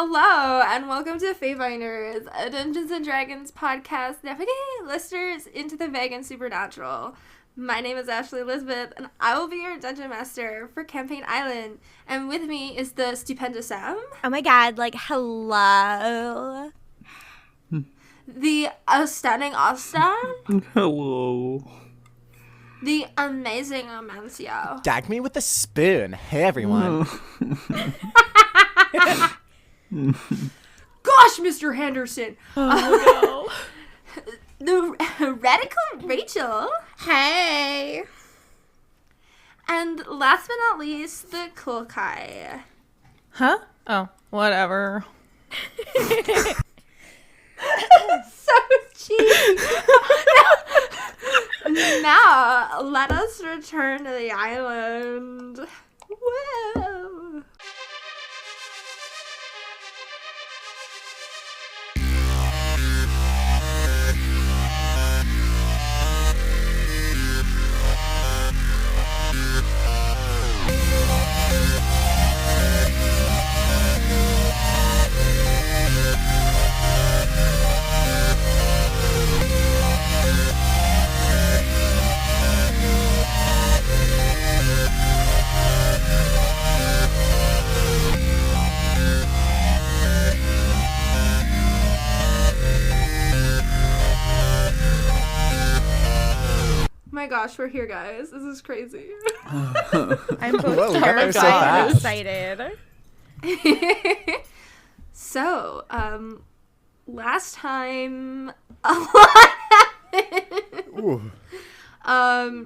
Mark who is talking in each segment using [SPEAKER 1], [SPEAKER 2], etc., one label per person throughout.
[SPEAKER 1] Hello, and welcome to Feyfinders, a Dungeons & Dragons podcast navigating listeners into the vague and supernatural. My name is Ashley Elizabeth, and I will be your Dungeon Master for Campaign Island. And with me is the stupendous Sam.
[SPEAKER 2] Oh my god, hello.
[SPEAKER 1] The stunning Austin.
[SPEAKER 3] Hello.
[SPEAKER 1] The amazing Amancio.
[SPEAKER 4] Gag me with a spoon. Hey, everyone.
[SPEAKER 1] Gosh, Mr. Henderson.
[SPEAKER 2] Oh,
[SPEAKER 1] The radical Rachel.
[SPEAKER 2] Hey.
[SPEAKER 1] And last but not least, the cool Kai.
[SPEAKER 5] Huh? Oh, whatever.
[SPEAKER 1] So cheap. Now, let us return to the island. Whoa. My gosh, we're here, guys. This is crazy.
[SPEAKER 2] I'm both
[SPEAKER 4] Whoa, we got there so
[SPEAKER 2] terrified and
[SPEAKER 4] fast.
[SPEAKER 2] excited.
[SPEAKER 1] So, last time a lot happened.
[SPEAKER 4] Ooh.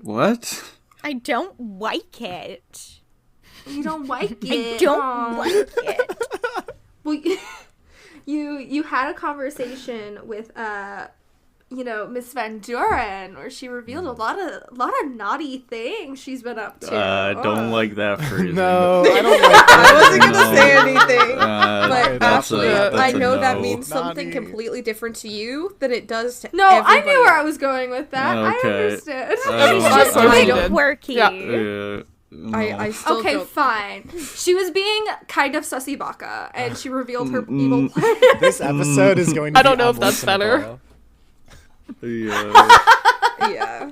[SPEAKER 3] What?
[SPEAKER 2] I don't like it.
[SPEAKER 1] You don't like it.
[SPEAKER 2] I don't
[SPEAKER 1] Aw.
[SPEAKER 2] like it.
[SPEAKER 1] Well, you had a conversation with Miss Van Duren, where she revealed a lot of naughty things she's been up to.
[SPEAKER 3] Don't like that phrase.
[SPEAKER 4] No, I don't like
[SPEAKER 5] I
[SPEAKER 4] that.
[SPEAKER 5] wasn't gonna
[SPEAKER 4] No.
[SPEAKER 5] say anything, but
[SPEAKER 3] that's
[SPEAKER 5] Ashley,
[SPEAKER 3] that's
[SPEAKER 5] I
[SPEAKER 3] a
[SPEAKER 5] know that
[SPEAKER 3] no.
[SPEAKER 5] means something
[SPEAKER 4] Naughty.
[SPEAKER 5] completely different to you than it does to
[SPEAKER 1] No,
[SPEAKER 5] everybody
[SPEAKER 1] I knew where I
[SPEAKER 5] else.
[SPEAKER 1] was going with that. I
[SPEAKER 3] Okay.
[SPEAKER 1] understand.
[SPEAKER 2] She's
[SPEAKER 3] Oh,
[SPEAKER 2] just
[SPEAKER 5] I
[SPEAKER 2] being
[SPEAKER 5] did.
[SPEAKER 2] quirky.
[SPEAKER 5] Yeah.
[SPEAKER 3] No.
[SPEAKER 5] I still
[SPEAKER 1] Okay,
[SPEAKER 5] don't.
[SPEAKER 1] fine. She was being kind of sussy baka, and she revealed her evil plan.
[SPEAKER 4] This episode is going to
[SPEAKER 5] I
[SPEAKER 4] be
[SPEAKER 5] don't know if that's better.
[SPEAKER 3] Yeah.
[SPEAKER 5] Yeah.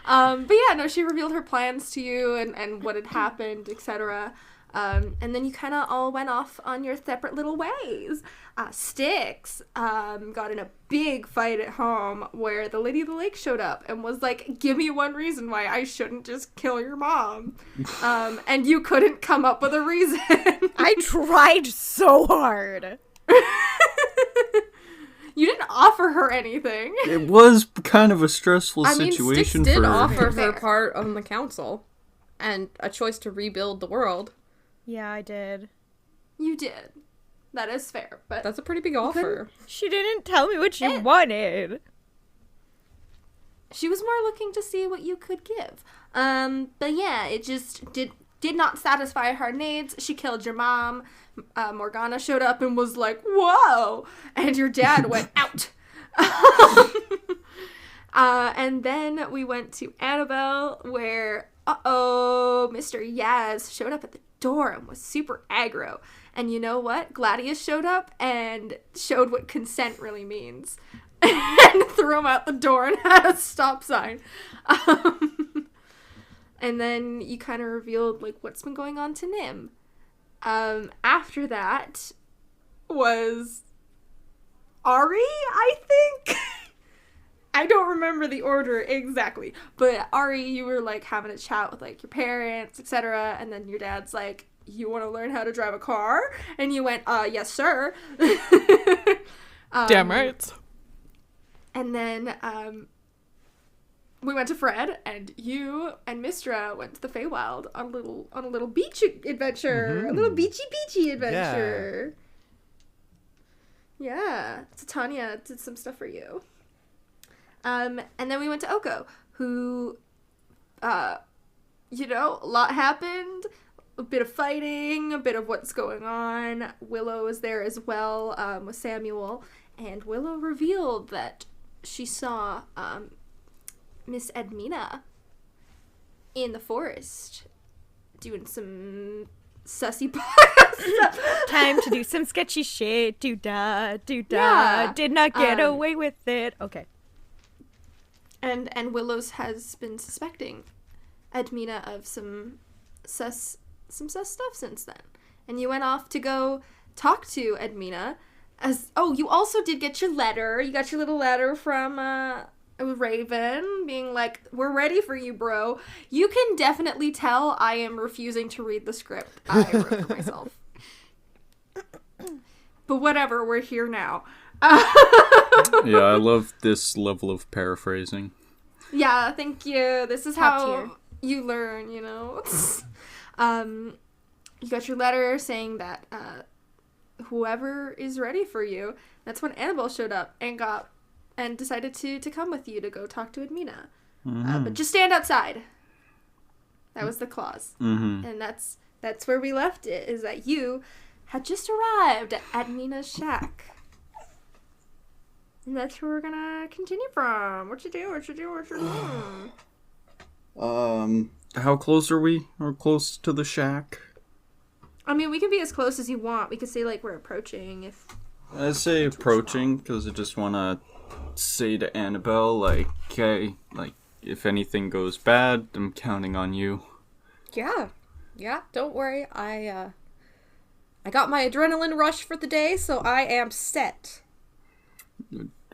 [SPEAKER 1] But yeah, no, she revealed her plans to you and what had happened, etc. And then you kind of all went off on your separate little ways. Styx got in a big fight at home where the Lady of the Lake showed up and was like, give me one reason why I shouldn't just kill your mom. And you couldn't come up with a reason.
[SPEAKER 2] I tried so hard.
[SPEAKER 1] You didn't offer her anything.
[SPEAKER 3] It was kind of a stressful
[SPEAKER 5] I mean, Styx
[SPEAKER 3] situation
[SPEAKER 5] did
[SPEAKER 3] for
[SPEAKER 5] offer
[SPEAKER 1] Fair.
[SPEAKER 5] her part on the council and a choice to rebuild the world.
[SPEAKER 2] Yeah, I did.
[SPEAKER 1] You did. That is fair, but
[SPEAKER 5] That's a pretty big offer.
[SPEAKER 2] She didn't tell me what she wanted.
[SPEAKER 1] she was more looking to see what you could give. But yeah, it just did not satisfy her needs. She killed your mom. Morgana showed up and was like, whoa! And your dad went out. And then we went to Annabelle, where, Mr. Yaz showed up at the door and was super aggro. And you know what? Gladius showed up and showed what consent really means. And threw him out the door and had a stop sign. And then you kind of revealed, like, what's been going on to Nim. After that was Ari, I think? I don't remember the order exactly. But Ari, you were, like, having a chat with, like, your parents, etc. And then your dad's like, you want to learn how to drive a car? And you went, yes, sir.
[SPEAKER 5] Damn right.
[SPEAKER 1] And then, we went to Fred, and you and Mistra went to the Feywild on a little beach adventure. A little beachy adventure. Yeah. So Tanya did some stuff for you. And then we went to Oko, who, a lot happened. A bit of fighting, a bit of what's going on. Willow is there as well, with Samuel. And Willow revealed that she saw, Miss Edmina in the forest doing some sussy stuff.
[SPEAKER 2] Time to do some sketchy shit. Do-da, do-da.
[SPEAKER 1] Yeah.
[SPEAKER 2] Did not get away with it. Okay.
[SPEAKER 1] And Willows has been suspecting Edmina of some sus stuff since then. And you went off to go talk to Edmina. You also did get your letter. You got your little letter from Raven being like, we're ready for you, bro. You can definitely tell I am refusing to read the script I wrote for myself. But whatever, we're here now.
[SPEAKER 3] Yeah, I love this level of paraphrasing.
[SPEAKER 1] Yeah, thank you. This is
[SPEAKER 2] Top
[SPEAKER 1] how
[SPEAKER 2] tier.
[SPEAKER 1] you learn, you know. You got your letter saying that whoever is ready for you. That's when Annabelle showed up and decided to come with you to go talk to Edmina. But just stand outside. That was the clause.
[SPEAKER 3] Mm-hmm.
[SPEAKER 1] And that's where we left it, is that you had just arrived at Mina's shack. And that's where we're gonna continue from. What you doing?
[SPEAKER 3] How close are we? We're close to the shack.
[SPEAKER 1] I mean, we can be as close as you want. We could say, like, we're approaching if...
[SPEAKER 3] I say approaching because I just want to say to Annabelle, like, okay, like, if anything goes bad, I'm counting on you.
[SPEAKER 5] Yeah. Don't worry. I got my adrenaline rush for the day, so I am set.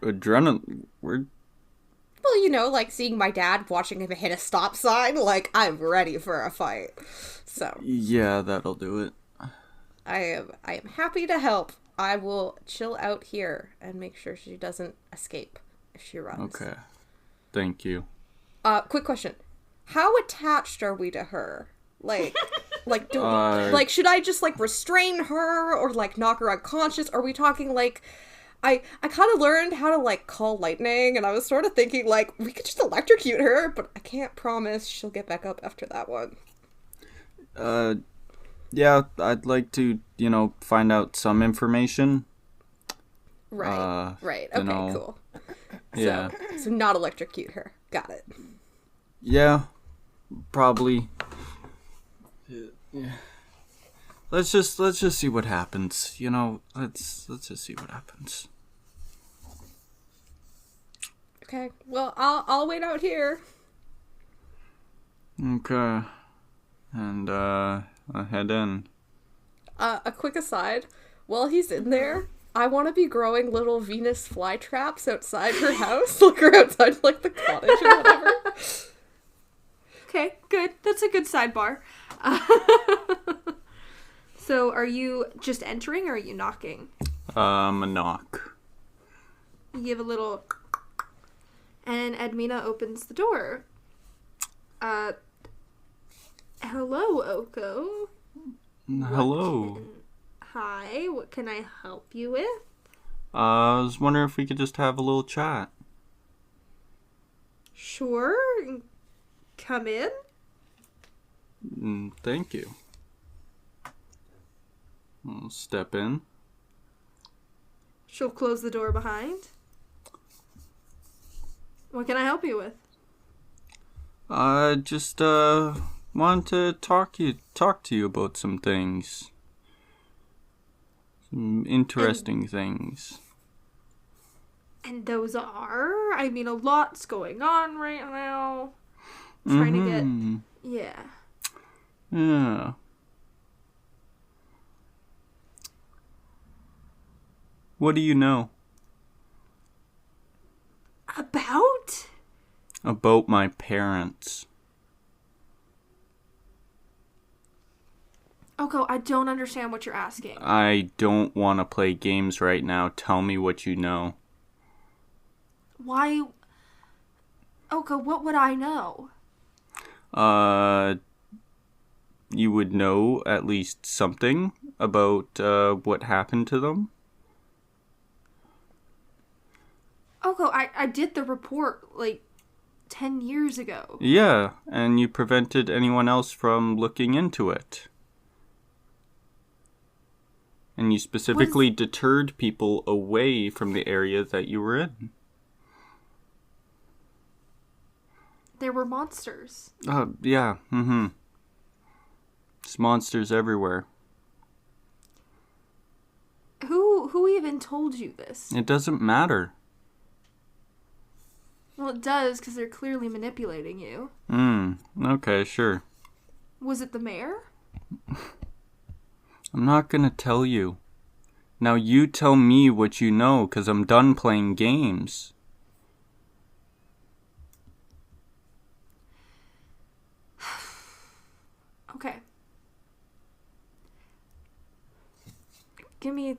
[SPEAKER 3] Adrenaline. We're
[SPEAKER 5] Well, you know, like seeing my dad watching him hit a stop sign, like I'm ready for a fight. So
[SPEAKER 3] yeah, that'll do it.
[SPEAKER 5] I am happy to help. I will chill out here and make sure she doesn't escape if she runs.
[SPEAKER 3] Okay, thank you.
[SPEAKER 5] Quick question: how attached are we to her? Like should I just like restrain her or like knock her unconscious? Are we talking like? I kind of learned how to, like, call lightning, and I was sort of thinking, like, we could just electrocute her, but I can't promise she'll get back up after that one.
[SPEAKER 3] Yeah, I'd like to, find out some information.
[SPEAKER 5] Right. Okay, cool.
[SPEAKER 3] Yeah.
[SPEAKER 5] So not electrocute her. Got it.
[SPEAKER 3] Yeah, probably. Yeah. Let's just see what happens. Let's just see what happens.
[SPEAKER 5] Okay. Well, I'll wait out here.
[SPEAKER 3] Okay. And I'll head in.
[SPEAKER 5] A quick aside. While he's in there, I want to be growing little Venus flytraps outside her house. Like, or outside, like, the cottage or whatever.
[SPEAKER 1] Okay, good. That's a good sidebar. So, are you just entering or are you knocking?
[SPEAKER 3] A knock.
[SPEAKER 1] You give a little... And Edmina opens the door. Hello, Oko.
[SPEAKER 3] Hello.
[SPEAKER 1] Hi, what can I help you with?
[SPEAKER 3] I was wondering if we could just have a little chat.
[SPEAKER 1] Sure. Come in.
[SPEAKER 3] Thank you. I'll step in.
[SPEAKER 1] She'll close the door behind. What can I help you with?
[SPEAKER 3] I just want to talk to you about some things. Some interesting things.
[SPEAKER 1] And those are? I mean, a lot's going on right now. Trying to get... Yeah.
[SPEAKER 3] Yeah. What do you know?
[SPEAKER 1] About?
[SPEAKER 3] About my parents.
[SPEAKER 1] Oko, I don't understand what you're asking.
[SPEAKER 3] I don't want to play games right now. Tell me what you know.
[SPEAKER 1] Why? Oko, what would I know?
[SPEAKER 3] You would know at least something about what happened to them?
[SPEAKER 1] Oko, I did the report, like, 10 years ago.
[SPEAKER 3] Yeah, and you prevented anyone else from looking into it. And you specifically deterred people away from the area that you were in.
[SPEAKER 1] There were monsters.
[SPEAKER 3] Yeah, There's monsters everywhere.
[SPEAKER 1] Who even told you this?
[SPEAKER 3] It doesn't matter.
[SPEAKER 1] Well, it does, because they're clearly manipulating you.
[SPEAKER 3] Okay, sure.
[SPEAKER 1] Was it the mayor?
[SPEAKER 3] I'm not gonna tell you. Now you tell me what you know, because I'm done playing games.
[SPEAKER 1] Okay. Give me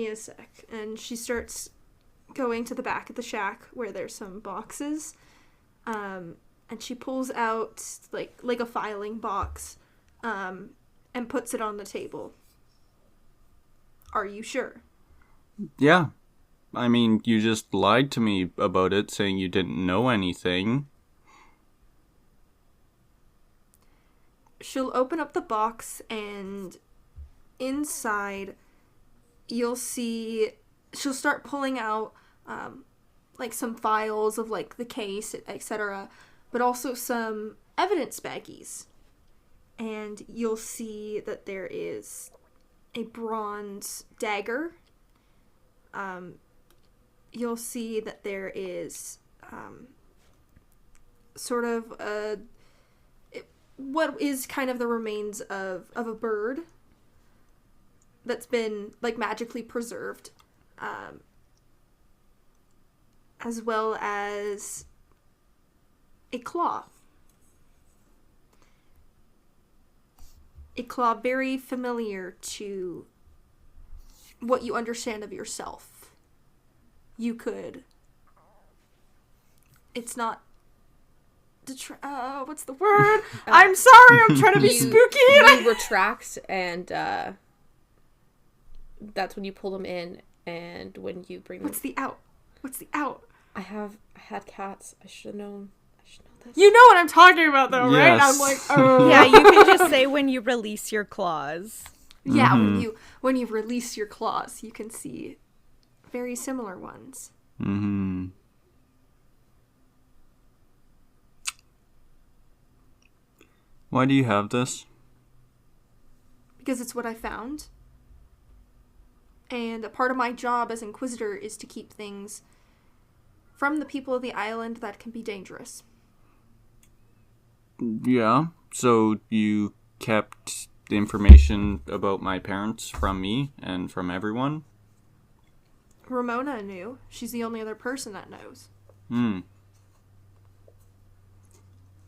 [SPEAKER 1] a sec. And she starts going to the back of the shack where there's some boxes. And she pulls out like a filing box and puts it on the table. Are you sure?
[SPEAKER 3] Yeah. I mean, you just lied to me about it, saying you didn't know anything.
[SPEAKER 1] She'll open up the box, and inside you'll see she'll start pulling out like some files of like the case, etc., but also some evidence baggies. And you'll see that there is a bronze dagger. You'll see that there is sort of what is kind of the remains of a bird that's been like magically preserved, as well as a claw. A claw very familiar to what you understand of yourself. You could... It's not... what's the word? I'm sorry, I'm trying to be spooky.
[SPEAKER 5] You retract, and that's when you pull them in, and when you bring them...
[SPEAKER 1] What's the out?
[SPEAKER 5] I had cats. I should know this.
[SPEAKER 1] You know what I'm talking about, though, right?
[SPEAKER 3] Yes.
[SPEAKER 1] I'm like, oh.
[SPEAKER 2] Yeah, you can just say when you release your claws.
[SPEAKER 1] Yeah, when you release your claws, you can see very similar ones.
[SPEAKER 3] Mm-hmm. Why do you have this?
[SPEAKER 1] Because it's what I found. And a part of my job as Inquisitor is to keep things from the people of the island that can be dangerous.
[SPEAKER 3] Yeah, so you kept the information about my parents from me and from everyone?
[SPEAKER 1] Ramona knew. She's the only other person that knows.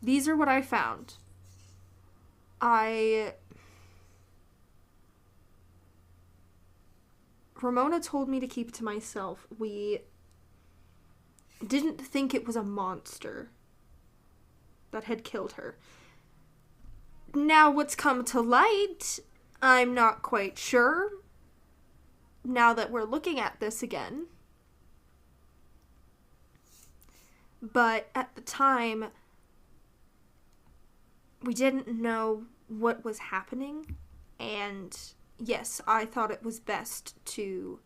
[SPEAKER 1] These are what I found. Ramona told me to keep it to myself. We didn't think it was a monster that had killed her. Now what's come to light, I'm not quite sure. Now that we're looking at this again. But at the time, we didn't know what was happening, and yes, I thought it was best to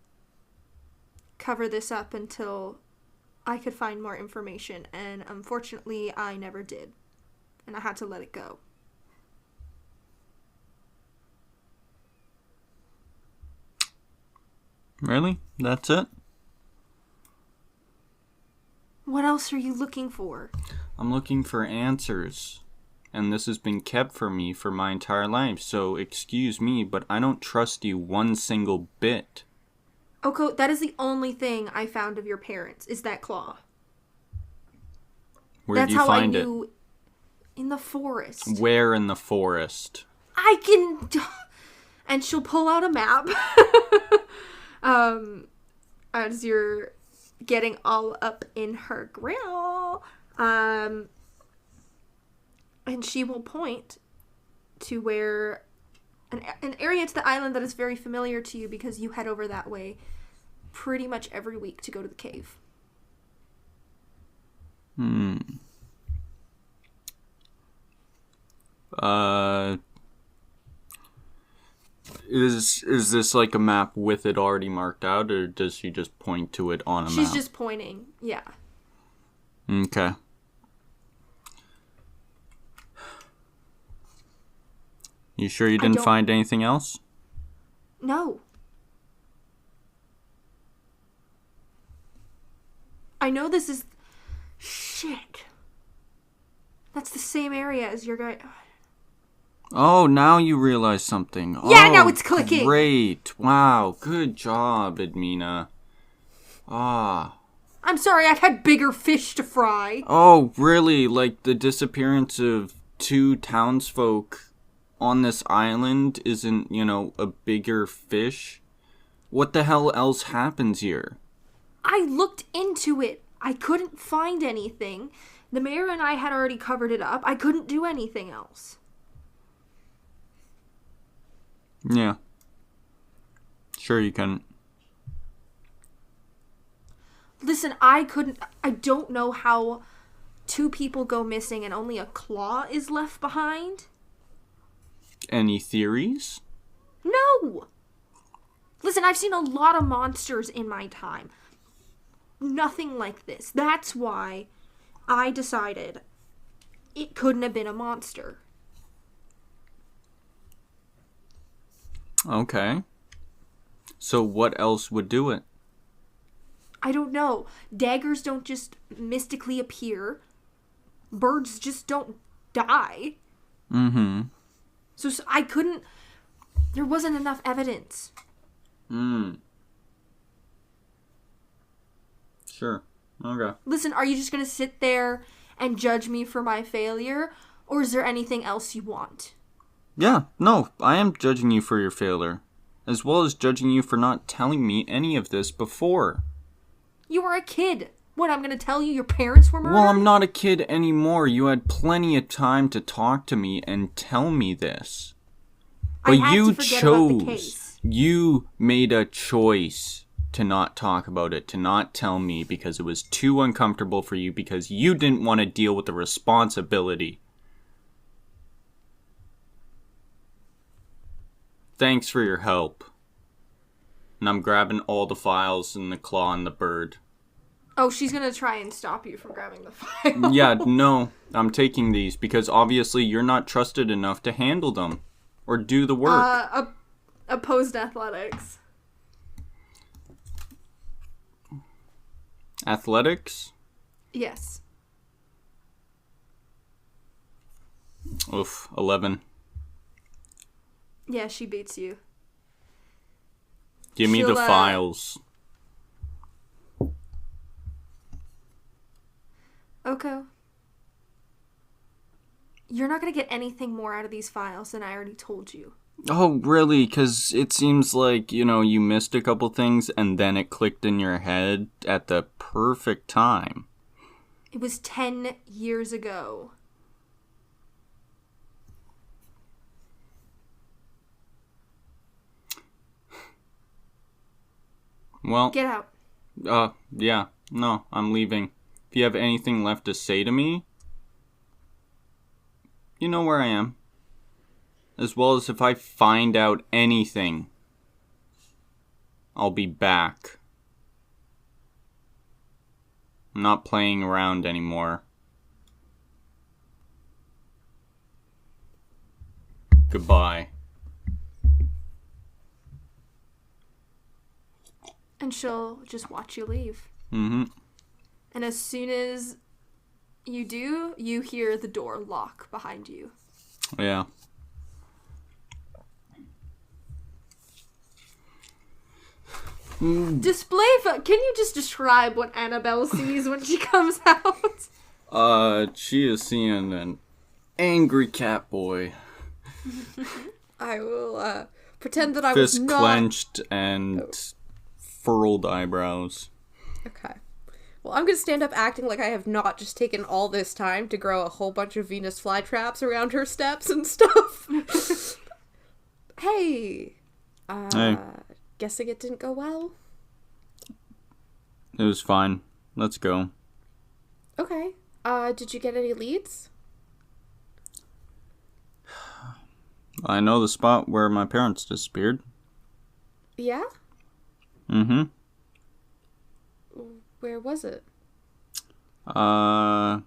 [SPEAKER 1] cover this up until I could find more information, and unfortunately, I never did, and I had to let it go.
[SPEAKER 3] Really? That's it?
[SPEAKER 1] What else are you looking for?
[SPEAKER 3] I'm looking for answers. And this has been kept from me for my entire life, so excuse me, but I don't trust you one single bit.
[SPEAKER 1] Oko, that is the only thing I found of your parents, is that claw.
[SPEAKER 3] Where do you find it?
[SPEAKER 1] In the forest.
[SPEAKER 3] Where in the forest?
[SPEAKER 1] I can... And she'll pull out a map. As you're getting all up in her grill. And she will point to where an area to the island that is very familiar to you because you head over that way pretty much every week to go to the cave.
[SPEAKER 3] Is this like a map with it already marked out, or does she just point to it on a map?
[SPEAKER 1] She's just pointing, yeah.
[SPEAKER 3] Okay. You sure you didn't
[SPEAKER 1] don't-
[SPEAKER 3] find anything else?
[SPEAKER 1] No. I know this is... Shit. That's the same area as your guy...
[SPEAKER 3] Oh, now you realize something.
[SPEAKER 1] Yeah,
[SPEAKER 3] Oh,
[SPEAKER 1] now it's clicking.
[SPEAKER 3] Great. Wow, good job, Edmina. Ah.
[SPEAKER 1] I'm sorry, I've had bigger fish to fry.
[SPEAKER 3] Oh, really? Like the disappearance of 2 townsfolk on this island isn't, a bigger fish? What the hell else happens here?
[SPEAKER 1] I looked into it. I couldn't find anything. The mayor and I had already covered it up. I couldn't do anything else.
[SPEAKER 3] Yeah. Sure you couldn't.
[SPEAKER 1] Listen, I don't know how 2 people go missing and only a claw is left behind.
[SPEAKER 3] Any theories?
[SPEAKER 1] No! Listen, I've seen a lot of monsters in my time. Nothing like this. That's why I decided it couldn't have been a monster.
[SPEAKER 3] Okay. So what else would do it?
[SPEAKER 1] I don't know. Daggers don't just mystically appear. Birds just don't die.
[SPEAKER 3] Mm-hmm.
[SPEAKER 1] So I couldn't... There wasn't enough evidence.
[SPEAKER 3] Sure. Okay.
[SPEAKER 1] Listen, are you just gonna sit there and judge me for my failure? Or is there anything else you want?
[SPEAKER 3] Yeah, no, I am judging you for your failure. As well as judging you for not telling me any of this before.
[SPEAKER 1] You were a kid. What, I'm gonna tell you your parents were murdered?
[SPEAKER 3] Well, I'm not a kid anymore. You had plenty of time to talk to me and tell me this. But
[SPEAKER 1] I had
[SPEAKER 3] you
[SPEAKER 1] to forget about the
[SPEAKER 3] chose.
[SPEAKER 1] case.
[SPEAKER 3] You made a choice to not talk about it, to not tell me because it was too uncomfortable for you because you didn't want to deal with the responsibility. Thanks for your help. And I'm grabbing all the files and the claw and the bird.
[SPEAKER 1] Oh, she's gonna try and stop you from grabbing the file.
[SPEAKER 3] Yeah, no, I'm taking these because obviously you're not trusted enough to handle them or do the work.
[SPEAKER 1] Opposed athletics.
[SPEAKER 3] Athletics?
[SPEAKER 1] Yes.
[SPEAKER 3] Oof, 11.
[SPEAKER 1] Yeah, she beats you.
[SPEAKER 3] Give me the
[SPEAKER 1] She'll,
[SPEAKER 3] files.
[SPEAKER 1] Okay. You're not gonna get anything more out of these files than I already told you.
[SPEAKER 3] Oh, really? Because it seems like, you missed a couple things and then it clicked in your head at the perfect time.
[SPEAKER 1] It was 10 years ago.
[SPEAKER 3] Well,
[SPEAKER 1] Get out.
[SPEAKER 3] yeah, no, I'm leaving. If you have anything left to say to me, you know where I am. As well as if I find out anything, I'll be back. I'm not playing around anymore. Goodbye.
[SPEAKER 1] And she'll just watch you leave.
[SPEAKER 3] Mm-hmm.
[SPEAKER 1] And as soon as you do, you hear the door lock behind you.
[SPEAKER 3] Yeah.
[SPEAKER 1] Display can you just describe what Annabelle sees when she comes out?
[SPEAKER 3] She is seeing an angry cat boy.
[SPEAKER 5] I will pretend that I was
[SPEAKER 3] Fist
[SPEAKER 5] not...
[SPEAKER 3] clenched and furrowed eyebrows.
[SPEAKER 5] Okay. Well, I'm gonna stand up acting like I have not just taken all this time to grow a whole bunch of Venus flytraps around her steps and stuff. Hey.
[SPEAKER 3] Hey.
[SPEAKER 5] Guessing it didn't go well?
[SPEAKER 3] It was fine. Let's go.
[SPEAKER 5] Okay. Did you get any leads?
[SPEAKER 3] I know the spot where my parents disappeared.
[SPEAKER 5] Yeah?
[SPEAKER 3] Mm-hmm.
[SPEAKER 5] Where was it?
[SPEAKER 3] Along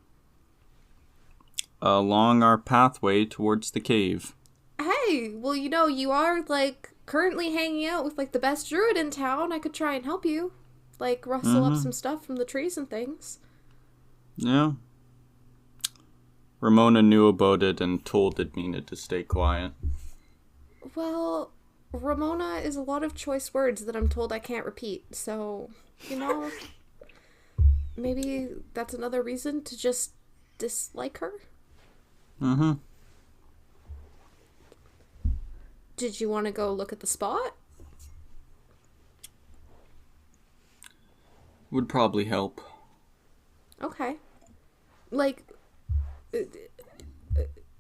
[SPEAKER 3] our pathway towards the cave.
[SPEAKER 5] Hey, Okay, well, you are, like, currently hanging out with, like, the best druid in town. I could try and help you. Like, rustle up some stuff from the trees and things.
[SPEAKER 3] Yeah. Ramona knew about it and told Edmina to stay quiet.
[SPEAKER 5] Well, Ramona is a lot of choice words that I'm told I can't repeat, so, maybe that's another reason to just dislike her?
[SPEAKER 3] Mm-hmm.
[SPEAKER 5] Did you want to go look at the spot?
[SPEAKER 3] Would probably help.
[SPEAKER 5] Okay. Like,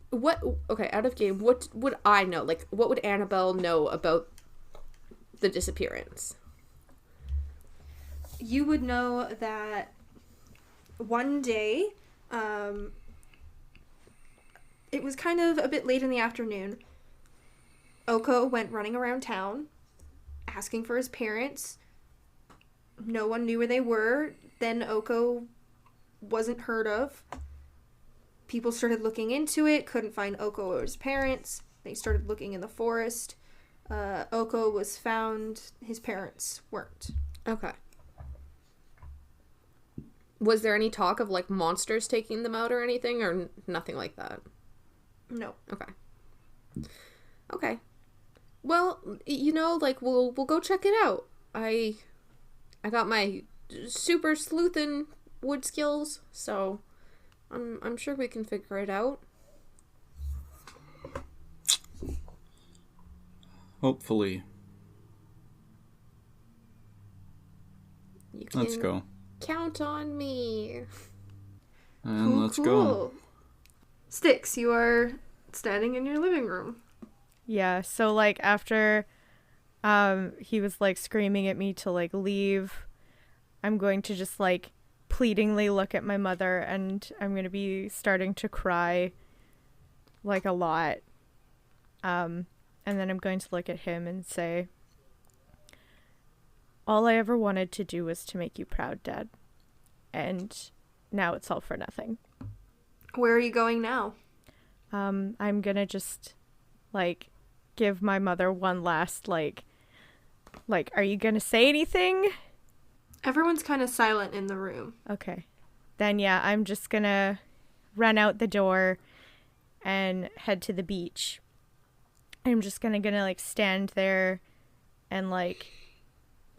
[SPEAKER 5] what, okay, out of game, what would I know? Like, what would Annabelle know about the disappearance?
[SPEAKER 1] You would know that one day, it was kind of a bit late in the afternoon. Oko went running around town, asking for his parents. No one knew where they were. Then Oko wasn't heard of. People started looking into it, couldn't find Oko or his parents. They started looking in the forest. Oko was found, his parents weren't.
[SPEAKER 5] Okay. Was there any talk of, like, monsters taking them out or anything, or nothing like that?
[SPEAKER 1] No.
[SPEAKER 5] Okay. Okay. Well, like, we'll go check it out. I got my super sleuthin' wood skills, so I'm sure we can figure it out.
[SPEAKER 3] Hopefully.
[SPEAKER 5] You can
[SPEAKER 3] Let's go.
[SPEAKER 5] count on me.
[SPEAKER 3] And let's go.
[SPEAKER 1] Styx, you are standing in your living room.
[SPEAKER 2] Yeah, so, like, after he was, like, screaming at me to, like, leave, I'm going to just, like, pleadingly look at my mother, and I'm going to be starting to cry, like, a lot. And then I'm going to look at him and say, all I ever wanted to do was to make you proud, Dad. And now it's all for nothing.
[SPEAKER 1] Where are you going now?
[SPEAKER 2] I'm going to just, like, give my mother one last, like, are you going to say anything?
[SPEAKER 1] Everyone's kind of silent in the room.
[SPEAKER 2] Okay. Then, yeah, I'm just going to run out the door and head to the beach. I'm just gonna like, stand there and, like,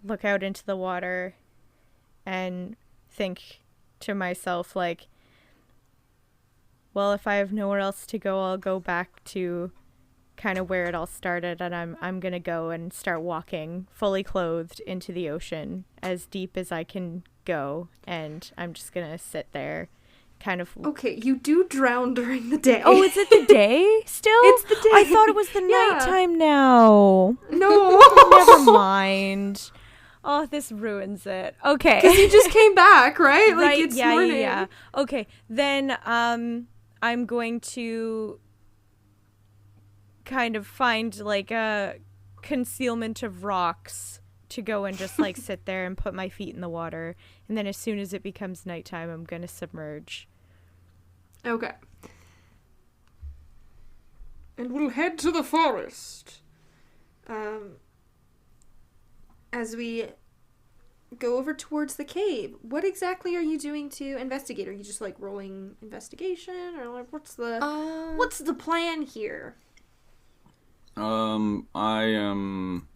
[SPEAKER 2] look out into the water and think to myself, like, well, if I have nowhere else to go, I'll go back to kind of where it all started, and I'm gonna go and start walking fully clothed into the ocean as deep as I can go, and I'm just gonna sit there kind of.
[SPEAKER 1] Okay, you do drown during the day.
[SPEAKER 2] Oh, is it the day still?
[SPEAKER 1] It's the day.
[SPEAKER 2] I thought it was the nighttime now.
[SPEAKER 1] No.
[SPEAKER 2] Never mind. Oh, this ruins it. Okay.
[SPEAKER 1] Because you just came back, right? Like,
[SPEAKER 2] Right,
[SPEAKER 1] it's
[SPEAKER 2] yeah,
[SPEAKER 1] morning.
[SPEAKER 2] yeah. Okay, then I'm going to kind of find, like, a concealment of rocks to go and just, like, sit there and put my feet in the water. And then as soon as it becomes nighttime, I'm going to submerge.
[SPEAKER 1] Okay. And we'll head to the forest. As we go over towards the cave, what exactly are you doing to investigate? Are you just, like, rolling investigation? Or, like, what's the plan here?
[SPEAKER 3] I am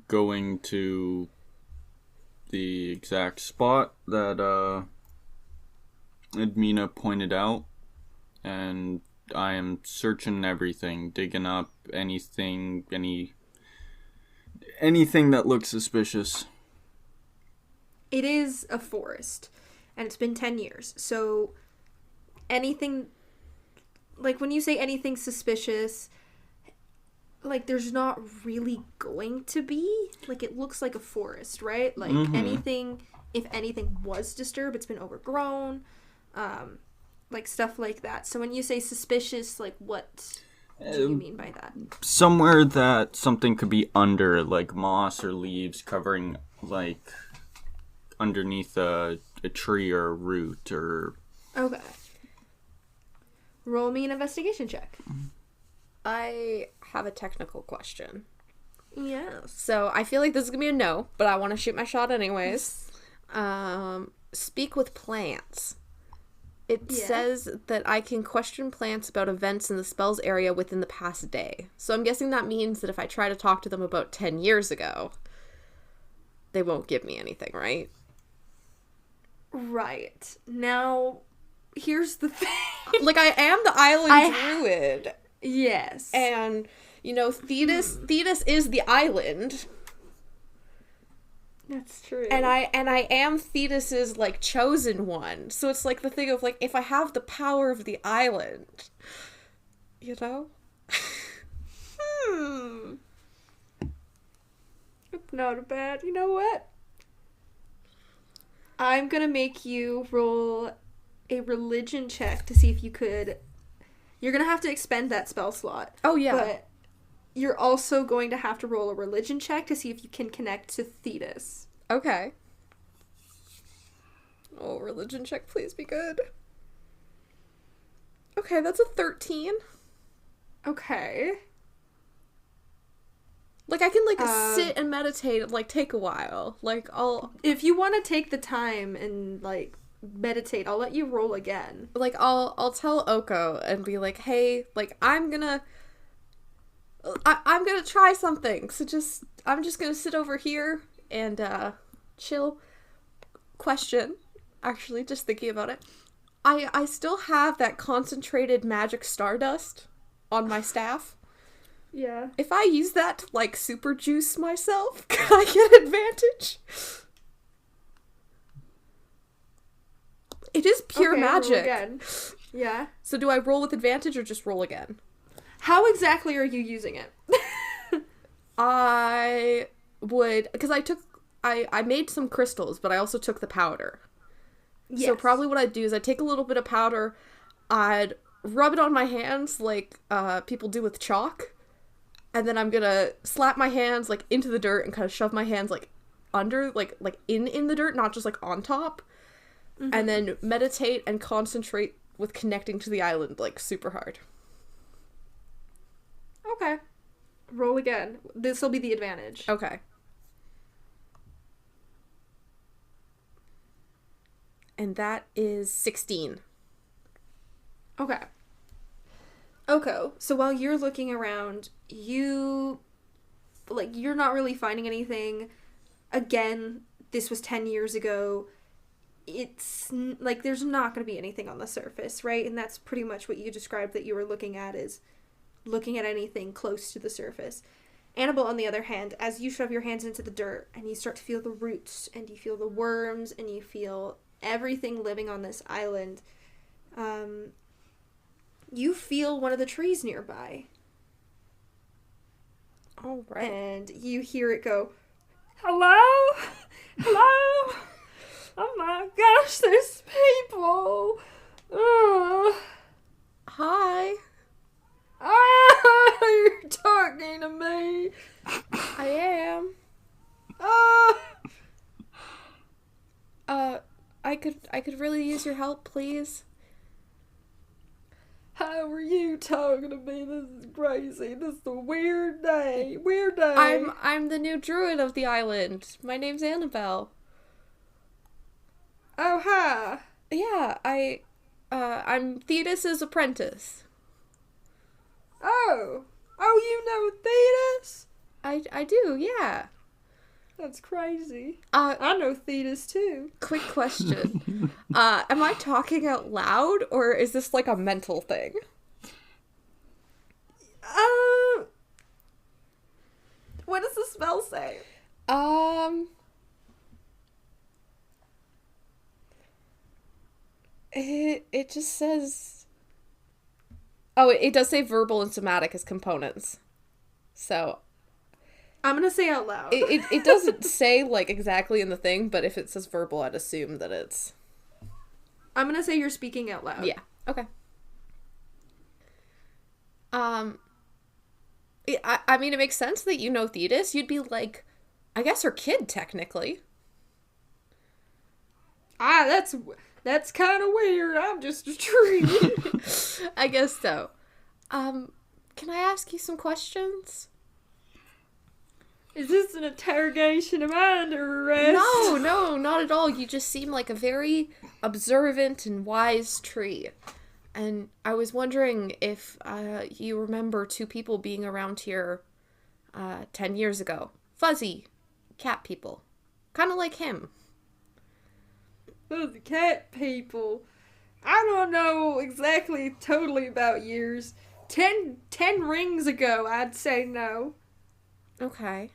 [SPEAKER 3] going to the exact spot that, Edmina pointed out, and I am searching everything, digging up anything that looks suspicious.
[SPEAKER 1] It is a forest, and it's been 10 years, so anything, like, when you say anything suspicious, like, there's not really going to be, like, it looks like a forest, right? Like, anything, if anything was disturbed, it's been overgrown, like, stuff like that. So when you say suspicious, like, what do you mean by that?
[SPEAKER 3] Somewhere that something could be under, like moss or leaves covering, like, underneath a tree or a root or...
[SPEAKER 1] Okay. Roll me an investigation check.
[SPEAKER 5] I have a technical question.
[SPEAKER 1] Yes.
[SPEAKER 5] So I feel like this is gonna be a no, but I want to shoot my shot anyways. Speak with plants. It says that I can question plants about events in the spell's area within the past day. So I'm guessing that means that if I try to talk to them about 10 years ago, they won't give me anything, right?
[SPEAKER 1] Right. Now, here's the thing.
[SPEAKER 5] Like, I am the island druid.
[SPEAKER 1] Yes.
[SPEAKER 5] And, you know, Thetis is the island.
[SPEAKER 1] That's true.
[SPEAKER 5] And I am Thetis's, like, chosen one. So it's like the thing of, like, if I have the power of the island, you know?
[SPEAKER 1] It's not a bad. You know what? I'm gonna make you roll a religion check to see if you could. You're gonna have to expend that spell slot.
[SPEAKER 5] Oh, yeah.
[SPEAKER 1] But you're also going to have to roll a religion check to see if you can connect to Thetis.
[SPEAKER 5] Okay. Oh, religion check, please be good. Okay, that's a 13.
[SPEAKER 1] Okay.
[SPEAKER 5] Like, I can, like, sit and meditate and, like, take a while. Like,
[SPEAKER 1] If you want to take the time and, like, meditate, I'll let you roll again.
[SPEAKER 5] like, I'll tell Oko and be like, hey, like, I'm gonna try something. So I'm just gonna sit over here and, chill. Question. Actually, just thinking about it. I still have that concentrated magic stardust on my staff.
[SPEAKER 1] Yeah.
[SPEAKER 5] If I use that to, like, super juice myself, can I get advantage? It is pure
[SPEAKER 1] Okay, roll
[SPEAKER 5] magic.
[SPEAKER 1] again. Yeah.
[SPEAKER 5] So do I roll with advantage or just roll again?
[SPEAKER 1] How exactly are you using it?
[SPEAKER 5] I would, because I made some crystals, but I also took the powder.
[SPEAKER 1] Yes.
[SPEAKER 5] So probably what I'd do is I'd take a little bit of powder, I'd rub it on my hands like people do with chalk, and then I'm gonna slap my hands, like, into the dirt and kind of shove my hands, like, under, like in the dirt, not just, like, on top, and then meditate and concentrate with connecting to the island, like, super hard.
[SPEAKER 1] Okay. Roll again. This will be the advantage.
[SPEAKER 5] Okay. And that is 16.
[SPEAKER 1] Okay. Okay, so while you're looking around, you're not really finding anything. Again, this was 10 years ago. It's, like, there's not going to be anything on the surface, right? And that's pretty much what you described that you were looking at, is looking at anything close to the surface. Annabelle, on the other hand, as you shove your hands into the dirt, and you start to feel the roots, and you feel the worms, and you feel everything living on this island, you feel one of the trees nearby.
[SPEAKER 5] Oh, right.
[SPEAKER 1] And you hear it go, "Hello? Hello? Oh my gosh, there's people! Ugh.
[SPEAKER 5] Hi.
[SPEAKER 1] Ah, you're talking to me!
[SPEAKER 5] I am.
[SPEAKER 1] Ah!
[SPEAKER 5] I could really use your help, please.
[SPEAKER 1] How are you talking to me? This is crazy. This is a weird day. Weird day.
[SPEAKER 5] I'm the new druid of the island. My name's Annabelle.
[SPEAKER 1] Oh, hi.
[SPEAKER 5] Yeah, I'm Thetis's apprentice.
[SPEAKER 1] Oh, you know Thetis?
[SPEAKER 5] I do, yeah.
[SPEAKER 1] That's crazy.
[SPEAKER 5] I
[SPEAKER 1] know Thetis too.
[SPEAKER 5] Quick question. Am I talking out loud, or is this like a mental thing?
[SPEAKER 1] What does the spell say?
[SPEAKER 5] It just says... Oh, it does say verbal and somatic as components. So...
[SPEAKER 1] I'm gonna say out loud.
[SPEAKER 5] It doesn't say, like, exactly in the thing, but if it says verbal, I'd assume that it's...
[SPEAKER 1] I'm gonna say you're speaking out loud.
[SPEAKER 5] Yeah, okay. I mean, it makes sense that you know Thetis. You'd be, like, I guess her kid, technically.
[SPEAKER 1] That's kind of weird. I'm just a tree.
[SPEAKER 5] I guess so. can I ask you some questions?
[SPEAKER 1] Is this an interrogation? Am I under arrest?
[SPEAKER 5] No, not at all. You just seem like a very observant and wise tree. And I was wondering if you remember two people being around here 10 years ago. Fuzzy cat people. Kind of like him.
[SPEAKER 1] Oh, the cat people. I don't know exactly totally about years. 10 rings ago, I'd say no.
[SPEAKER 5] Okay.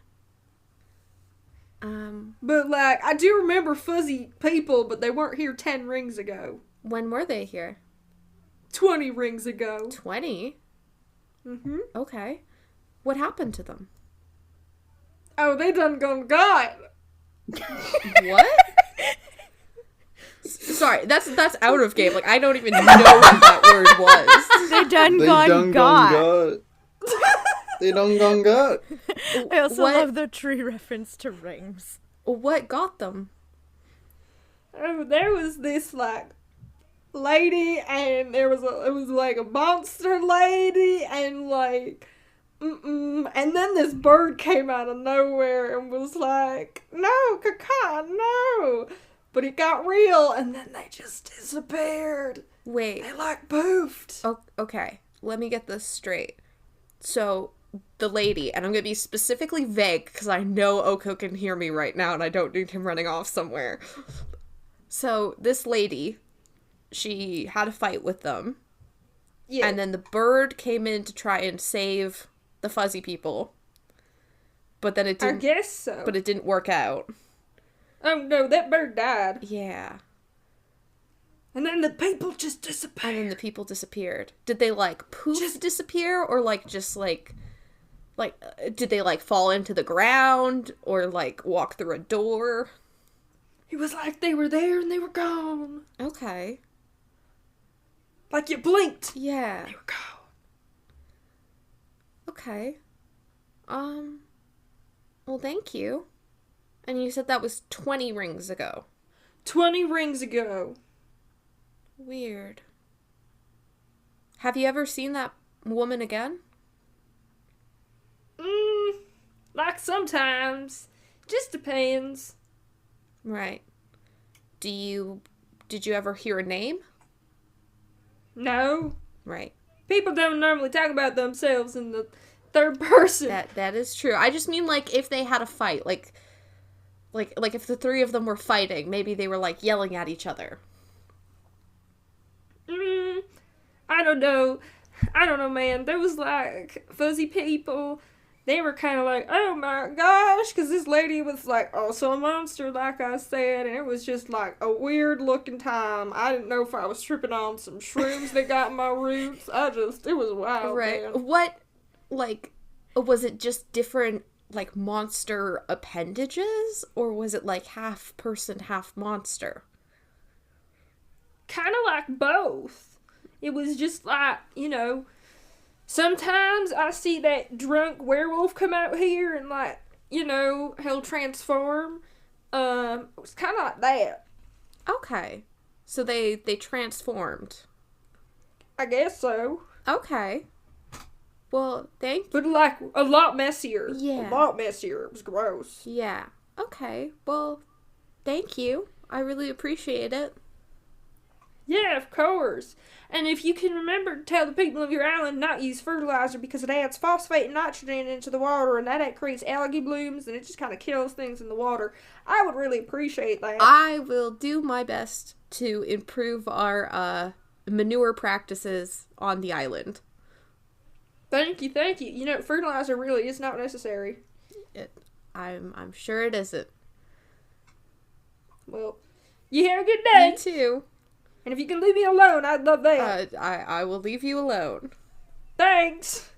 [SPEAKER 1] But, like, I do remember fuzzy people, but they weren't here 10 rings ago.
[SPEAKER 5] When were they here?
[SPEAKER 1] 20 rings ago.
[SPEAKER 5] 20?
[SPEAKER 1] Mm-hmm.
[SPEAKER 5] Okay. What happened to them?
[SPEAKER 1] Oh, they done gone got.
[SPEAKER 5] What? Sorry, that's out of game. Like, I don't even know what that word was.
[SPEAKER 2] They done
[SPEAKER 3] They
[SPEAKER 2] gone
[SPEAKER 3] done
[SPEAKER 2] got.
[SPEAKER 3] gone They done gone got.
[SPEAKER 2] I also
[SPEAKER 5] What?
[SPEAKER 2] love the tree reference to rings.
[SPEAKER 5] What got them?
[SPEAKER 1] Oh, there was this, like, lady, and it was like a monster lady, and like, and then this bird came out of nowhere and was like, no, Kaka, no. But it got real, and then they just disappeared.
[SPEAKER 5] Wait.
[SPEAKER 1] They like poofed.
[SPEAKER 5] Oh, okay. Let me get this straight. So, the lady, and I'm gonna be specifically vague because I know Oko can hear me right now and I don't need him running off somewhere. So, this lady, she had a fight with them.
[SPEAKER 1] Yeah.
[SPEAKER 5] And then the bird came in to try and save the fuzzy people. But then it
[SPEAKER 1] I
[SPEAKER 5] didn't.
[SPEAKER 1] guess so.
[SPEAKER 5] But it didn't work out.
[SPEAKER 1] Oh no, that bird died.
[SPEAKER 5] Yeah.
[SPEAKER 1] And then the people just disappeared.
[SPEAKER 5] And then the people disappeared. Did they, like, poof disappear? Or, like, just, like, did they, like, fall into the ground? Or, like, walk through a door?
[SPEAKER 1] It was like they were there and they were gone.
[SPEAKER 5] Okay.
[SPEAKER 1] Like you blinked.
[SPEAKER 5] Yeah.
[SPEAKER 1] They were gone.
[SPEAKER 5] Okay. Well, thank you. And you said that was 20 rings ago.
[SPEAKER 1] 20 rings ago.
[SPEAKER 5] Weird. Have you ever seen that woman again?
[SPEAKER 1] Like sometimes. Just depends.
[SPEAKER 5] Right. Did you ever hear a name?
[SPEAKER 1] No.
[SPEAKER 5] Right.
[SPEAKER 1] People don't normally talk about themselves in the third person.
[SPEAKER 5] That is true. I just mean, like, if they had a fight, like if the three of them were fighting, maybe they were, like, yelling at each other.
[SPEAKER 1] I don't know. I don't know, man. There was, like, fuzzy people. They were kind of like, oh my gosh, because this lady was, like, also a monster, like I said, and it was just, like, a weird-looking time. I didn't know if I was tripping on some shrooms that got in my roots. It was wild,
[SPEAKER 5] Right.
[SPEAKER 1] man.
[SPEAKER 5] What, like, was it just different, like, monster appendages? Or was it, like, half person, half monster?
[SPEAKER 1] Kind of like both. It was just like, you know, sometimes I see that drunk werewolf come out here and, like, you know, he'll transform. It was kind of like that.
[SPEAKER 5] Okay. So they transformed.
[SPEAKER 1] I guess so.
[SPEAKER 5] Okay. Well, thank
[SPEAKER 1] But, like, a lot messier.
[SPEAKER 5] Yeah.
[SPEAKER 1] A lot messier. It was gross.
[SPEAKER 5] Yeah. Okay. Well, thank you. I really appreciate it.
[SPEAKER 1] Yeah, of course. And if you can remember to tell the people of your island not use fertilizer because it adds phosphate and nitrogen into the water and that creates algae blooms and it just kind of kills things in the water, I would really appreciate that.
[SPEAKER 5] I will do my best to improve our manure practices on the island.
[SPEAKER 1] Thank you, thank you. You know, fertilizer really is not necessary.
[SPEAKER 5] I'm sure it isn't.
[SPEAKER 1] Well, you have a good day.
[SPEAKER 5] Me too.
[SPEAKER 1] And if you can leave me alone, I'd love that.
[SPEAKER 5] I will leave you alone.
[SPEAKER 1] Thanks.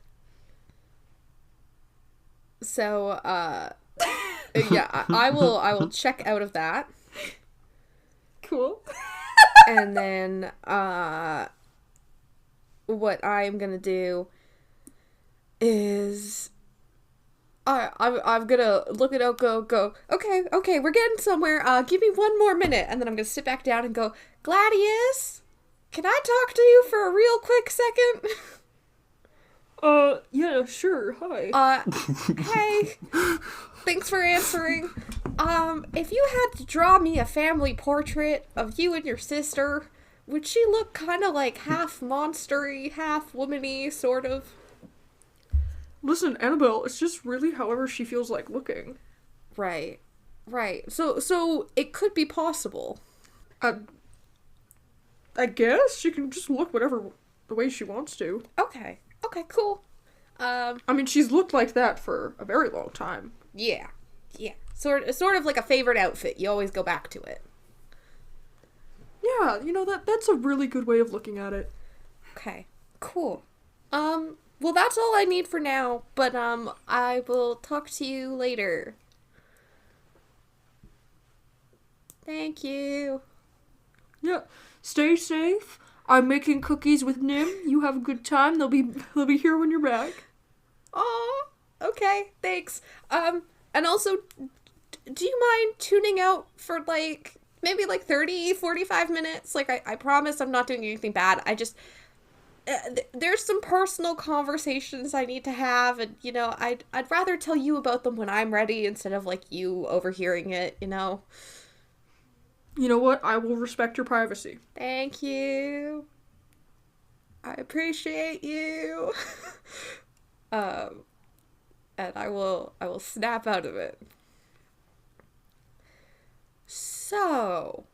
[SPEAKER 5] So, yeah, I will check out of that.
[SPEAKER 1] Cool.
[SPEAKER 5] And then, what I'm gonna do is I'm gonna look at Oko, go, okay, we're getting somewhere, give me one more minute, and then I'm gonna sit back down and go, Gladius, can I talk to you for a real quick second?
[SPEAKER 1] Yeah, sure, hi.
[SPEAKER 5] Hey. Thanks for answering. If you had to draw me a family portrait of you and your sister, would she look kind of like half monstery, half womany, sort of?
[SPEAKER 1] Listen, Annabelle, it's just really however she feels like looking.
[SPEAKER 5] Right. So it could be possible.
[SPEAKER 1] I guess she can just look whatever the way she wants to.
[SPEAKER 5] Okay, cool.
[SPEAKER 1] I mean, she's looked like that for a very long time.
[SPEAKER 5] Yeah. Sort of like a favorite outfit. You always go back to it.
[SPEAKER 1] Yeah, that's a really good way of looking at it.
[SPEAKER 5] Okay, cool. Well, that's all I need for now, but, I will talk to you later. Thank you.
[SPEAKER 1] Yeah, stay safe. I'm making cookies with Nim. You have a good time. They'll be here when you're back.
[SPEAKER 5] Oh, okay, thanks. And also, do you mind tuning out for, maybe 30, 45 minutes? I promise I'm not doing anything bad. I just, there's some personal conversations I need to have, and, I'd rather tell you about them when I'm ready instead of, you overhearing it,
[SPEAKER 1] You know what? I will respect your privacy.
[SPEAKER 5] Thank you. I appreciate you. And I will snap out of it. So,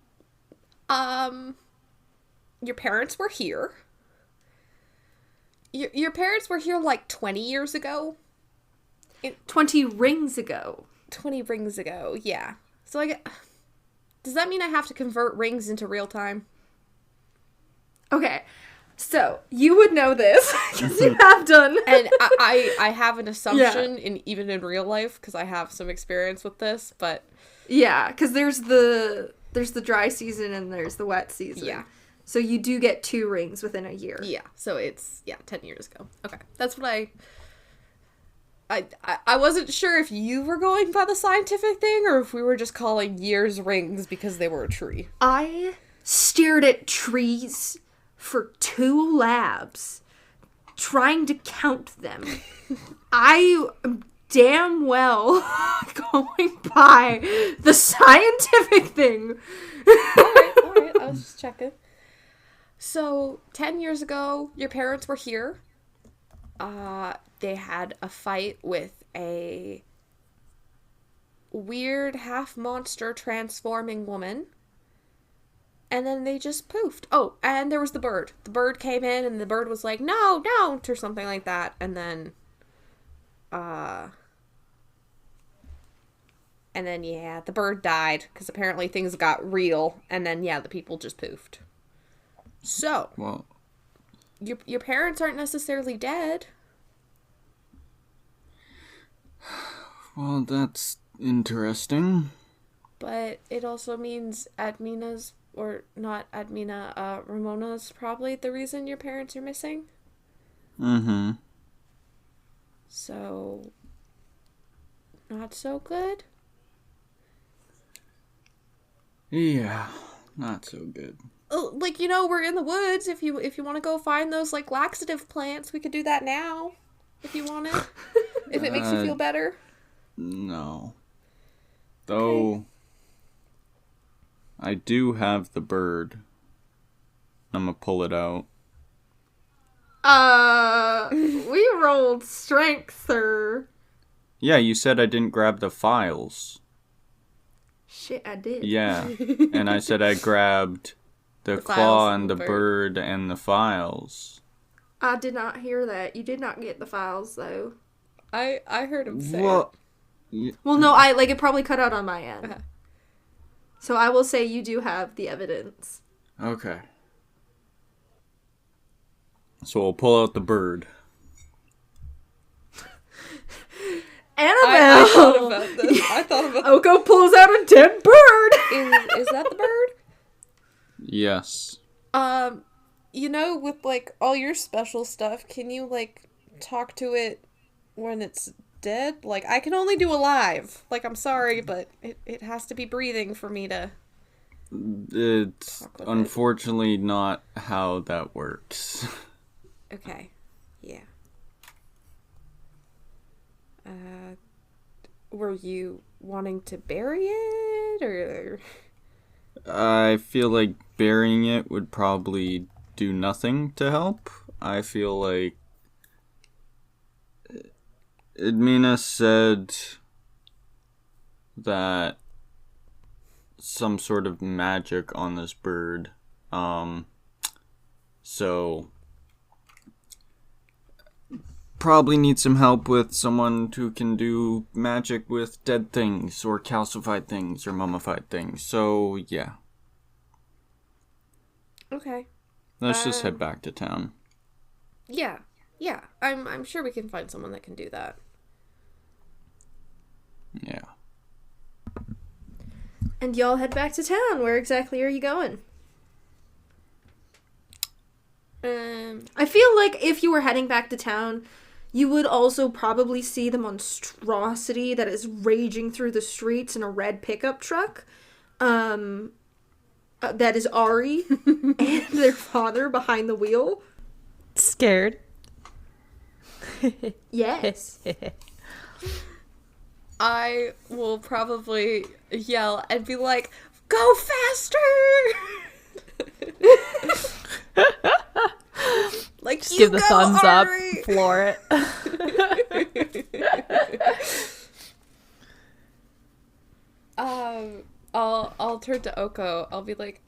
[SPEAKER 5] your parents were here. Your parents were here 20 years ago?
[SPEAKER 1] 20 rings ago.
[SPEAKER 5] 20 rings ago, yeah. So does that mean I have to convert rings into real time?
[SPEAKER 1] Okay, so you would know this because you have done.
[SPEAKER 5] And I have an assumption even in real life because I have some experience with this, but
[SPEAKER 1] yeah, because there's the dry season and there's the wet season.
[SPEAKER 5] Yeah.
[SPEAKER 1] So you do get 2 rings within a year.
[SPEAKER 5] Yeah. So it's 10 years ago. Okay, that's what I wasn't sure if you were going by the scientific thing or if we were just calling years rings because they were a tree.
[SPEAKER 1] I stared at trees for 2 labs, trying to count them. I am damn well going by the scientific thing.
[SPEAKER 5] Alright, I was just checking. So, 10 years ago, your parents were here. They had a fight with a weird half-monster transforming woman. And then they just poofed. Oh, and there was the bird. The bird came in and the bird was like, no, don't, or something like that. And then, the bird died because apparently things got real. And then, the people just poofed. So,
[SPEAKER 3] Well,
[SPEAKER 5] your parents aren't necessarily dead.
[SPEAKER 3] well, that's interesting.
[SPEAKER 5] But it also means Admina's, or not Admina, Ramona's probably the reason your parents are missing.
[SPEAKER 3] Mm-hmm.
[SPEAKER 5] So, not so good?
[SPEAKER 3] Yeah, not so good.
[SPEAKER 5] We're in the woods. If you want to go find those, laxative plants, we could do that now. If you want it. If it makes you feel better.
[SPEAKER 3] No. Though, I do have the bird. I'm gonna pull it out.
[SPEAKER 1] We rolled strength, sir.
[SPEAKER 3] Yeah, you said I didn't grab the files.
[SPEAKER 1] Shit, I did.
[SPEAKER 3] Yeah, and I said I grabbed the
[SPEAKER 5] files
[SPEAKER 3] claw
[SPEAKER 5] and
[SPEAKER 3] and
[SPEAKER 5] the
[SPEAKER 3] the bird and the files.
[SPEAKER 1] I did not hear that. You did not get the files, though.
[SPEAKER 5] I heard him say
[SPEAKER 3] Well,
[SPEAKER 1] Well, no, it probably cut out on my end.
[SPEAKER 5] Uh-huh.
[SPEAKER 1] So I will say you do have the evidence.
[SPEAKER 3] okay. So I'll pull out the bird.
[SPEAKER 1] Annabelle!
[SPEAKER 5] I thought about this. I thought about
[SPEAKER 1] Oko pulls out a dead bird!
[SPEAKER 5] Is that the bird?
[SPEAKER 3] Yes.
[SPEAKER 5] With all your special stuff, can you talk to it when it's dead? I can only do alive. I'm sorry, but it has to be breathing for me to.
[SPEAKER 3] It's
[SPEAKER 5] Talk with
[SPEAKER 3] unfortunately not how that works.
[SPEAKER 5] Okay. Yeah. Were you wanting to bury it, or?
[SPEAKER 3] I feel like burying it would probably do nothing to help. I feel like Edmina said that some sort of magic on this bird. So probably need some help with someone who can do magic with dead things or calcified things or mummified things. So yeah.
[SPEAKER 5] Okay.
[SPEAKER 3] Let's just head back to town.
[SPEAKER 5] Yeah. Yeah. I'm sure we can find someone that can do that.
[SPEAKER 3] Yeah.
[SPEAKER 1] And y'all head back to town. Where exactly are you going? I feel like if you were heading back to town, you would also probably see the monstrosity that is raging through the streets in a red pickup truck. That is Ari and their father behind the wheel.
[SPEAKER 2] Scared.
[SPEAKER 1] Yes.
[SPEAKER 5] I will probably yell and be like, "Go faster!" Like,
[SPEAKER 2] Just
[SPEAKER 5] you
[SPEAKER 2] give the
[SPEAKER 5] go,
[SPEAKER 2] thumbs
[SPEAKER 5] Ari!
[SPEAKER 2] up, floor
[SPEAKER 5] it. I'll turn to Oko. I'll be like,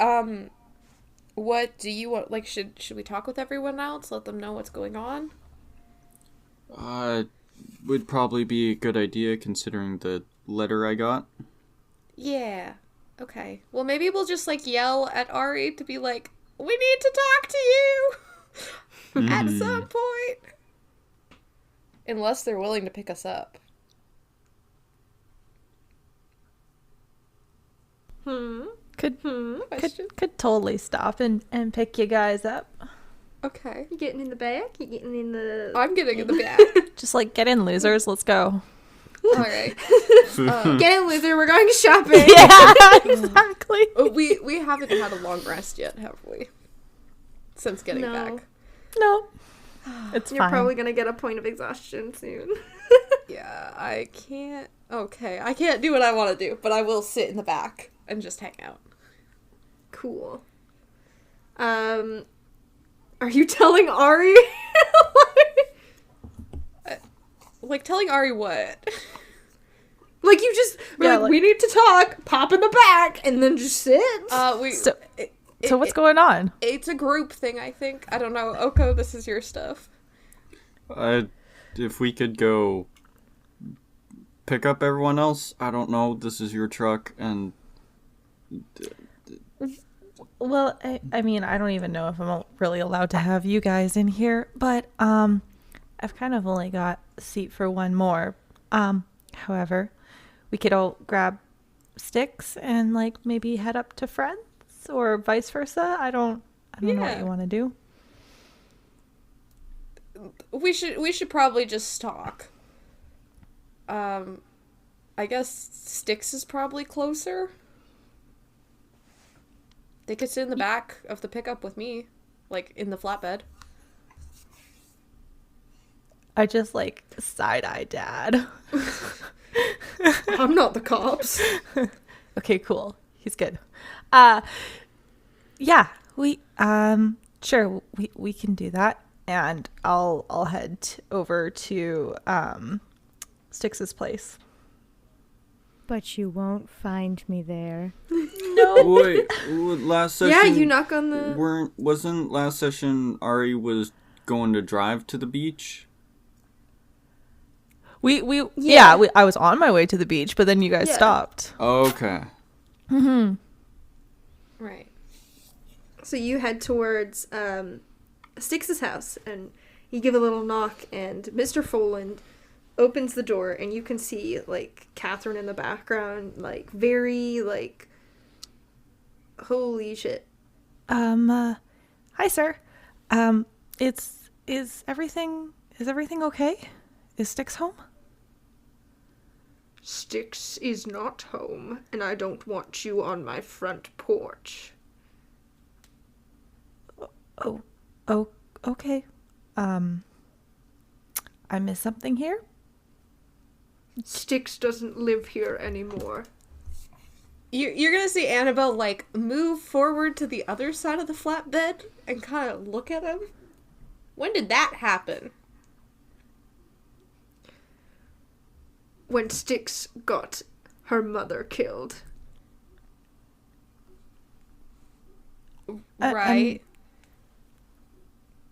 [SPEAKER 5] what do you want? Like, should we talk with everyone else? Let them know what's going on?
[SPEAKER 3] Would probably be a good idea considering the letter I got.
[SPEAKER 5] Yeah. Okay. Well, maybe we'll just, like, yell at Ari to be like, "We need to talk to you!" At some point. Unless they're willing to pick us up.
[SPEAKER 2] Could
[SPEAKER 5] Question?
[SPEAKER 2] could totally stop and pick you guys up.
[SPEAKER 5] Okay.
[SPEAKER 1] You getting in the back? You getting in the...
[SPEAKER 5] I'm getting in the back.
[SPEAKER 2] Just like, get in, losers. Let's go.
[SPEAKER 5] Alright.
[SPEAKER 1] Get in, loser. We're going shopping.
[SPEAKER 2] Yeah, exactly.
[SPEAKER 5] We haven't had a long rest yet, have we? Since getting
[SPEAKER 1] No.
[SPEAKER 5] back.
[SPEAKER 2] No, it's
[SPEAKER 1] You're
[SPEAKER 2] fine.
[SPEAKER 1] probably gonna get a point of exhaustion soon.
[SPEAKER 5] Yeah, I can't... Okay, I can't do what I want to do, but I will sit in the back and just hang out.
[SPEAKER 1] Cool. Are you telling Ari?
[SPEAKER 5] Like, telling Ari what?
[SPEAKER 1] Like, you just,
[SPEAKER 2] Yeah,
[SPEAKER 1] we need to talk, pop in the back, and then just sit?
[SPEAKER 2] So what's going on?
[SPEAKER 5] It's a group thing, I think. I don't know. Oko, this is your stuff.
[SPEAKER 3] If we could go pick up everyone else, I don't know. This is your truck, and
[SPEAKER 2] Well, I mean, I don't even know if I'm really allowed to have you guys in here, but I've kind of only got a seat for one more. However, we could all grab sticks and like maybe head up to friends or vice versa. I don't know what you want to do.
[SPEAKER 5] We should probably just talk. I guess Styx is probably closer. They could sit in the back of the pickup with me, like in the flatbed.
[SPEAKER 2] I just like side-eye Dad.
[SPEAKER 1] I'm not the cops.
[SPEAKER 2] Okay, cool. He's good. Yeah, we sure we can do that, and I'll head over to Styx's place.
[SPEAKER 6] But you won't find me there.
[SPEAKER 3] wait, last session.
[SPEAKER 1] Yeah, you knock on the...
[SPEAKER 3] Wasn't last session Ari was going to drive to the beach?
[SPEAKER 2] I was on my way to the beach, but then you guys stopped.
[SPEAKER 3] Okay.
[SPEAKER 5] Right.
[SPEAKER 1] So you head towards Styx's house, and you give a little knock, and Mr. Foland opens the door, and you can see, like, Catherine in the background, like, very, like, holy shit.
[SPEAKER 2] Hi, sir. Is everything okay? Is Styx home?
[SPEAKER 1] Styx is not home, and I don't want you on my front porch.
[SPEAKER 2] Oh, okay. I missed something here?
[SPEAKER 1] Styx doesn't live here anymore.
[SPEAKER 5] You're gonna see Annabelle, like, move forward to the other side of the flatbed and kind of look at him. When did that happen?
[SPEAKER 1] When Styx got her mother killed.
[SPEAKER 5] Right.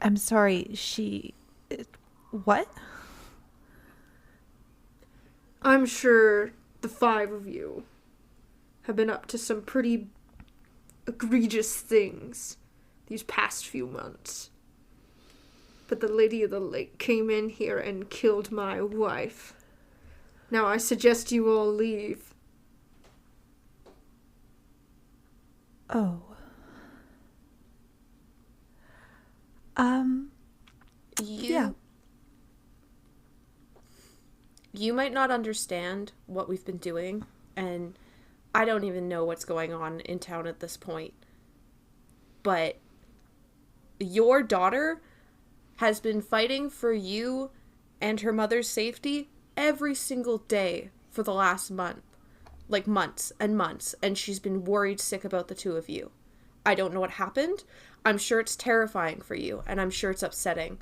[SPEAKER 7] I'm sorry, what?
[SPEAKER 1] I'm sure the 5 of you have been up to some pretty egregious things these past few months. But the Lady of the Lake came in here and killed my wife. Now I suggest you all leave.
[SPEAKER 7] Oh. Yeah.
[SPEAKER 5] You might not understand what we've been doing, and I don't even know what's going on in town at this point. But your daughter has been fighting for you and her mother's safety every single day for the last month. Like months and months, and she's been worried sick about the 2 of you. I don't know what happened. I'm sure it's terrifying for you, and I'm sure it's upsetting.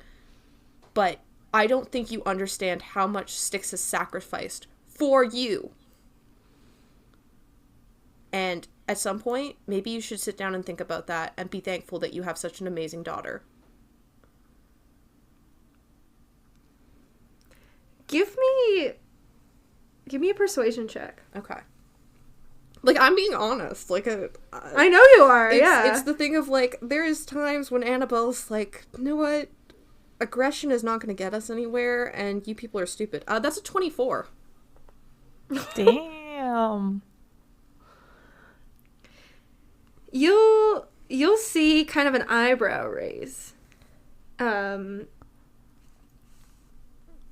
[SPEAKER 5] But I don't think you understand how much Styx has sacrificed for you. And at some point, maybe you should sit down and think about that and be thankful that you have such an amazing daughter.
[SPEAKER 1] Give me a persuasion check.
[SPEAKER 5] Okay. Like, I'm being honest. Like,
[SPEAKER 1] I know you are,
[SPEAKER 5] it's the thing of, like, there is times when Annabelle's like, you know what? Aggression is not going to get us anywhere, and you people are stupid. That's a 24.
[SPEAKER 7] Damn.
[SPEAKER 1] You'll see kind of an eyebrow raise. And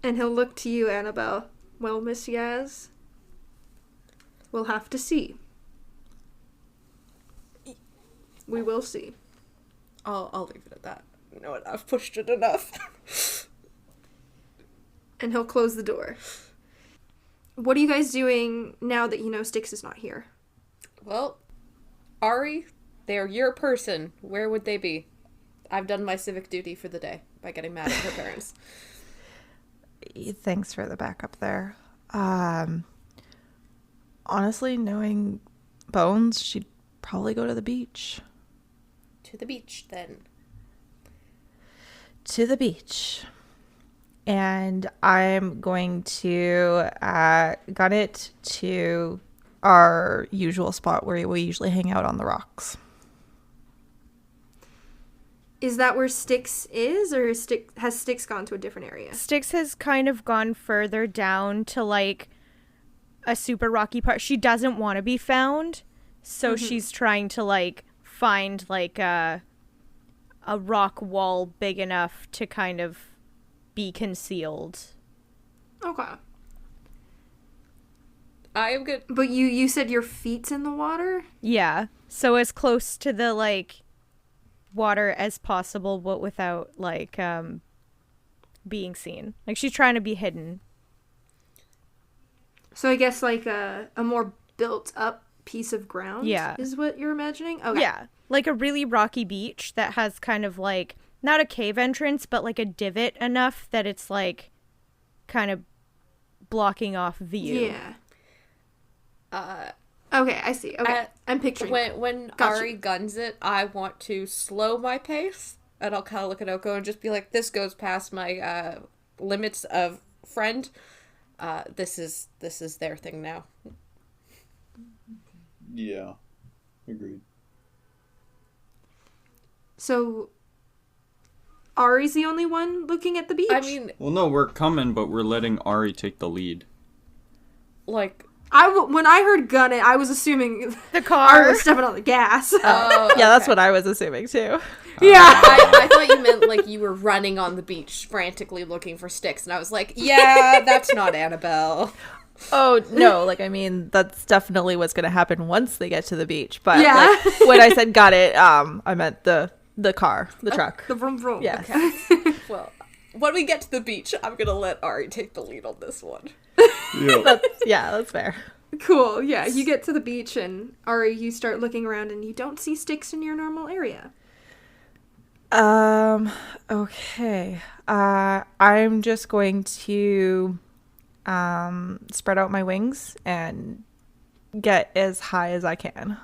[SPEAKER 1] he'll look to you, Annabelle. Well, Miss Yaz, we'll have to see. We will see.
[SPEAKER 5] I'll leave it at that. You know what? I've pushed it enough.
[SPEAKER 1] And he'll close the door. What are you guys doing now that you know Styx is not here?
[SPEAKER 5] Well, Ari, they're your person. Where would they be? I've done my civic duty for the day by getting mad at her parents.
[SPEAKER 7] Thanks for the backup there. Honestly, knowing Bones, she'd probably go to the beach.
[SPEAKER 5] To the beach, then.
[SPEAKER 7] To the beach. And I'm going to gun it to our usual spot where we usually hang out on the rocks.
[SPEAKER 1] Is that where Styx is, or has Styx gone to a different area?
[SPEAKER 2] Styx has kind of gone further down to, like, a super rocky part. She doesn't want to be found, so she's trying to, like, find, like, a rock wall big enough to kind of be concealed.
[SPEAKER 1] Okay.
[SPEAKER 5] I am good.
[SPEAKER 1] But you said your feet's in the water?
[SPEAKER 2] Yeah, so as close to the, like, water as possible, but without, like, being seen. Like, she's trying to be hidden.
[SPEAKER 1] So I guess, like, a more built-up piece of ground
[SPEAKER 2] Yeah.
[SPEAKER 1] is what you're imagining? Okay.
[SPEAKER 2] Yeah, like a really rocky beach that has kind of, like, not a cave entrance, but, like, a divot enough that it's, like, kind of blocking off view.
[SPEAKER 1] Yeah. Okay, I see. Okay, I'm picturing.
[SPEAKER 5] When
[SPEAKER 1] Gotcha.
[SPEAKER 5] Ari guns it, I want to slow my pace, and I'll kind of look at Oko and just be like, "This goes past my limits of friend. This is their thing now."
[SPEAKER 3] Yeah, agreed.
[SPEAKER 1] So, Ari's the only one looking at the beach?
[SPEAKER 5] I mean,
[SPEAKER 3] Well, no, we're coming, but we're letting Ari take the lead.
[SPEAKER 5] like,
[SPEAKER 1] when I heard gun it, I was assuming
[SPEAKER 2] The car.
[SPEAKER 1] Ari was stepping on the gas.
[SPEAKER 5] oh,
[SPEAKER 7] Yeah, that's
[SPEAKER 5] okay.
[SPEAKER 7] what I was assuming too.
[SPEAKER 1] Yeah.
[SPEAKER 5] I thought you meant like you were running on the beach frantically looking for sticks, and I was like, yeah, that's not Annabelle.
[SPEAKER 7] Oh, no, like, I mean, that's definitely what's going to happen once they get to the beach. But
[SPEAKER 1] Yeah.
[SPEAKER 7] like, when I said got it, I meant the car, the truck.
[SPEAKER 1] The vroom vroom.
[SPEAKER 7] Yes.
[SPEAKER 5] Well, when we get to the beach, I'm gonna let Ari take the lead on this one.
[SPEAKER 7] Yeah, that's fair.
[SPEAKER 1] Cool. Yeah, you get to the beach and Ari, you start looking around and you don't see sticks in your normal area.
[SPEAKER 7] Okay. I'm just going to spread out my wings and get as high as I can.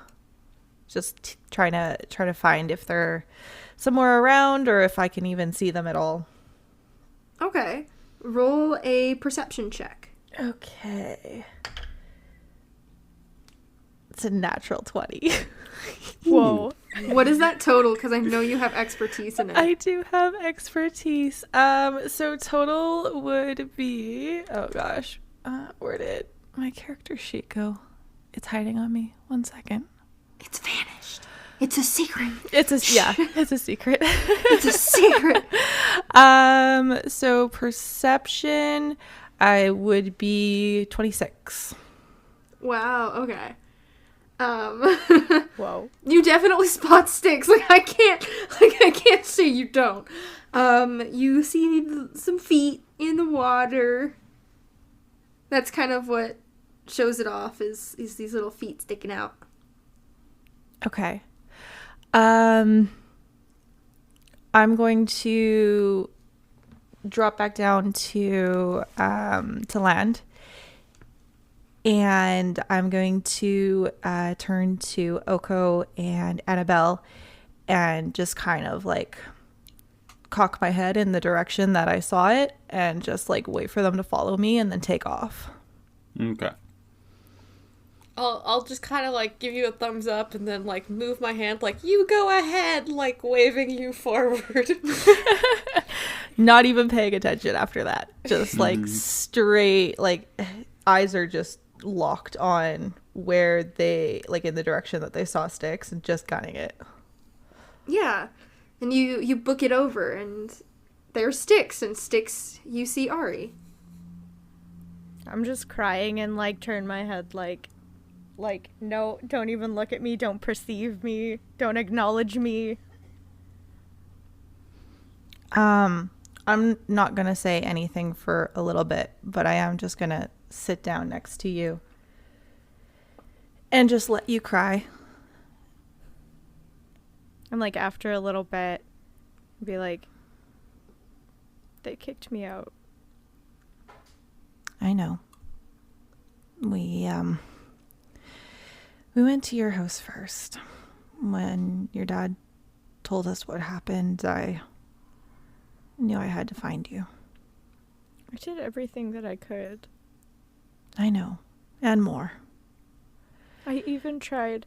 [SPEAKER 7] Just trying to find if they're somewhere around or if I can even see them at all.
[SPEAKER 1] Okay. Roll a perception check.
[SPEAKER 7] Okay. It's a natural 20.
[SPEAKER 2] Whoa.
[SPEAKER 1] What is that total? Because I know you have expertise in it.
[SPEAKER 7] I do have expertise. So total would be, oh gosh, where did my character sheet go? It's hiding on me. 1 second.
[SPEAKER 1] It's vanished. It's a secret.
[SPEAKER 7] It's a secret.
[SPEAKER 1] It's a secret.
[SPEAKER 7] So perception, I would be 26.
[SPEAKER 1] Wow. Okay.
[SPEAKER 2] Whoa.
[SPEAKER 1] You definitely spot sticks. I can't say you don't. You see some feet in the water. That's kind of what shows it off is these little feet sticking out.
[SPEAKER 7] Okay. I'm going to drop back down to land. And I'm going to turn to Oko and Annabelle and just kind of cock my head in the direction that I saw it and just wait for them to follow me and then take off.
[SPEAKER 3] Okay.
[SPEAKER 5] I'll just kind of give you a thumbs up and then move my hand you go ahead, waving you forward.
[SPEAKER 7] Not even paying attention after that. Just straight, eyes are just locked on where they in the direction that they saw sticks and just gunning it.
[SPEAKER 1] Yeah. And you book it over and there's sticks and sticks you see Ari.
[SPEAKER 2] I'm just crying and turn my head no, don't even look at me, don't perceive me, don't acknowledge me.
[SPEAKER 7] I'm not gonna say anything for a little bit, but I am just gonna sit down next to you and just let you cry.
[SPEAKER 2] And after a little bit, be they kicked me out.
[SPEAKER 7] I know. We went to your house first. When your dad told us what happened, I knew I had to find you.
[SPEAKER 2] I did everything that I could.
[SPEAKER 7] I know. And more.
[SPEAKER 2] I even tried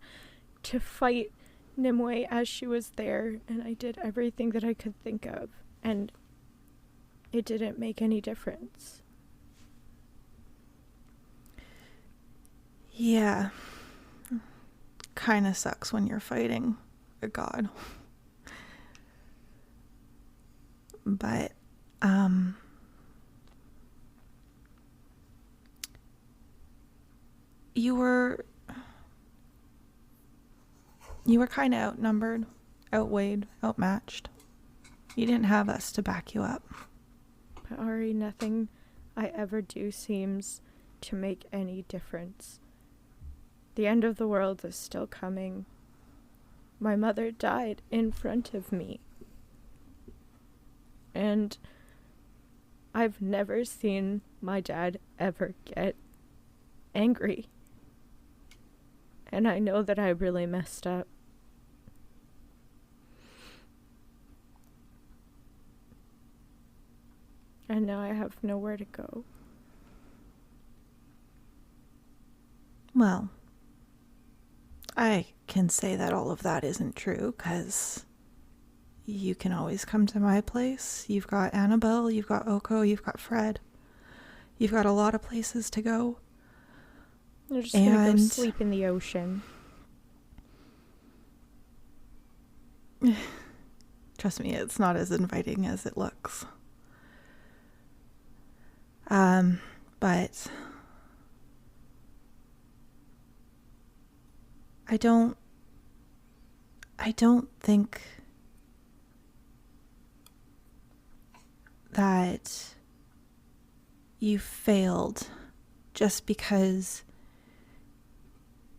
[SPEAKER 2] to fight Nimue as she was there, and I did everything that I could think of, and it didn't make any difference.
[SPEAKER 7] Yeah. Kind of sucks when you're fighting a god. But, you were kind of outnumbered, outweighed, outmatched. You didn't have us to back you up.
[SPEAKER 2] But Ari, nothing I ever do seems to make any difference. The end of the world is still coming. My mother died in front of me. And I've never seen my dad ever get angry. And I know that I really messed up. And now I have nowhere to go.
[SPEAKER 7] Well, I can say that all of that isn't true, because you can always come to my place. You've got Annabelle, you've got Oko, you've got Fred. You've got a lot of places to go.
[SPEAKER 2] You're just gonna go sleep in the ocean.
[SPEAKER 7] Trust me, it's not as inviting as it looks. But I don't think that you failed just because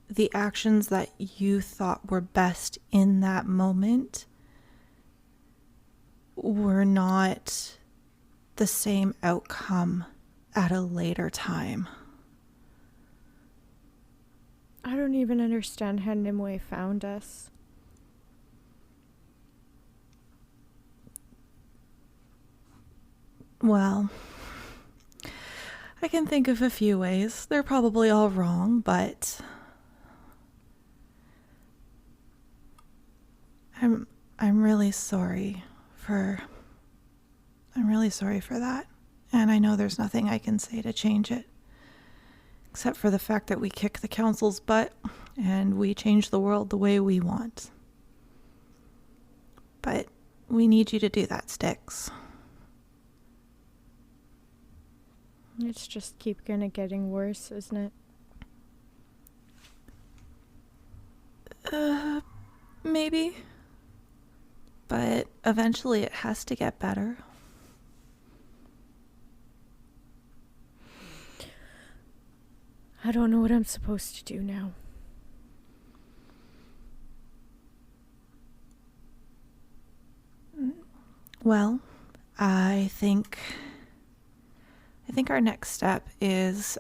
[SPEAKER 7] the actions that you thought were best in that moment were not the same outcome at a later time.
[SPEAKER 2] I don't even understand how Nimue found us.
[SPEAKER 7] Well, I can think of a few ways. They're probably all wrong, but I'm really sorry for that. And I know there's nothing I can say to change it. Except for the fact that we kick the council's butt and we change the world the way we want. But we need you to do that, Styx.
[SPEAKER 2] It's just keep getting worse, isn't it?
[SPEAKER 7] Maybe. But eventually it has to get better.
[SPEAKER 2] I don't know what I'm supposed to do now.
[SPEAKER 7] Well, I think our next step is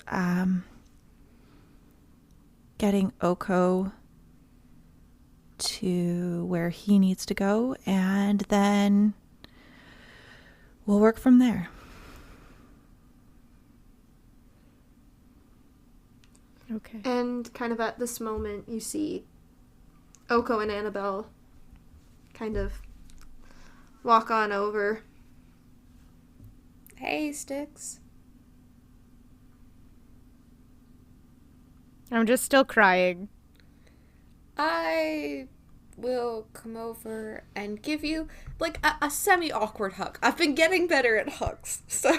[SPEAKER 7] getting Oko to where he needs to go, and then we'll work from there.
[SPEAKER 2] Okay.
[SPEAKER 1] And kind of at this moment, you see Oko and Annabelle kind of walk on over.
[SPEAKER 5] Hey, Styx.
[SPEAKER 2] I'm just still crying.
[SPEAKER 5] I will come over and give you, like, a semi-awkward hug. I've been getting better at hugs, so,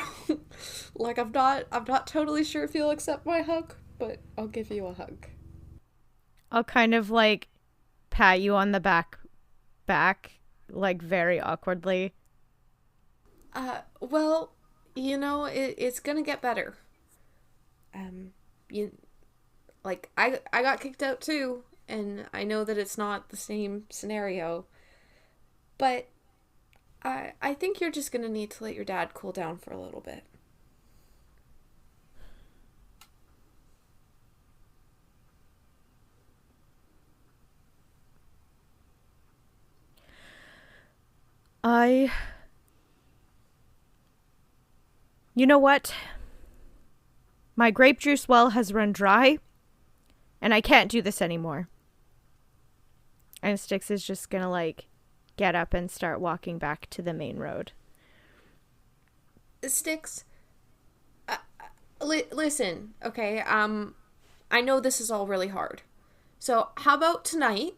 [SPEAKER 5] like, I'm not totally sure if you'll accept my hug, but I'll give you a hug.
[SPEAKER 2] I'll kind of, like, pat you on the back, like, very awkwardly.
[SPEAKER 5] Well, you know, it's gonna get better. I got kicked out too, and I know that it's not the same scenario, but I think you're just gonna need to let your dad cool down for a little bit.
[SPEAKER 2] You know what? My grape juice well has run dry, and I can't do this anymore. And Styx is just gonna, like, get up and start walking back to the main road.
[SPEAKER 5] Styx, listen, okay, I know this is all really hard. So how about tonight,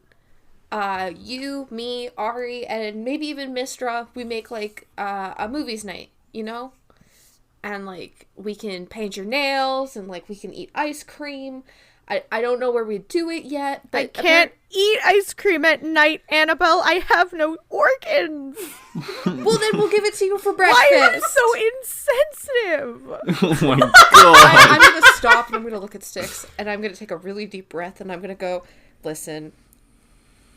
[SPEAKER 5] you, me, Ari, and maybe even Mistra, we make, like, a movies night, you know? And, like, we can paint your nails, and, like, we can eat ice cream. I don't know where we'd do it yet, but...
[SPEAKER 2] I can't eat ice cream at night, Annabelle. I have no organs.
[SPEAKER 5] Well, then we'll give it to you for breakfast.
[SPEAKER 2] Why am I so insensitive?
[SPEAKER 3] Oh my god.
[SPEAKER 5] I'm going to stop, and I'm going to look at Styx, and I'm going to take a really deep breath, and I'm going to go, listen,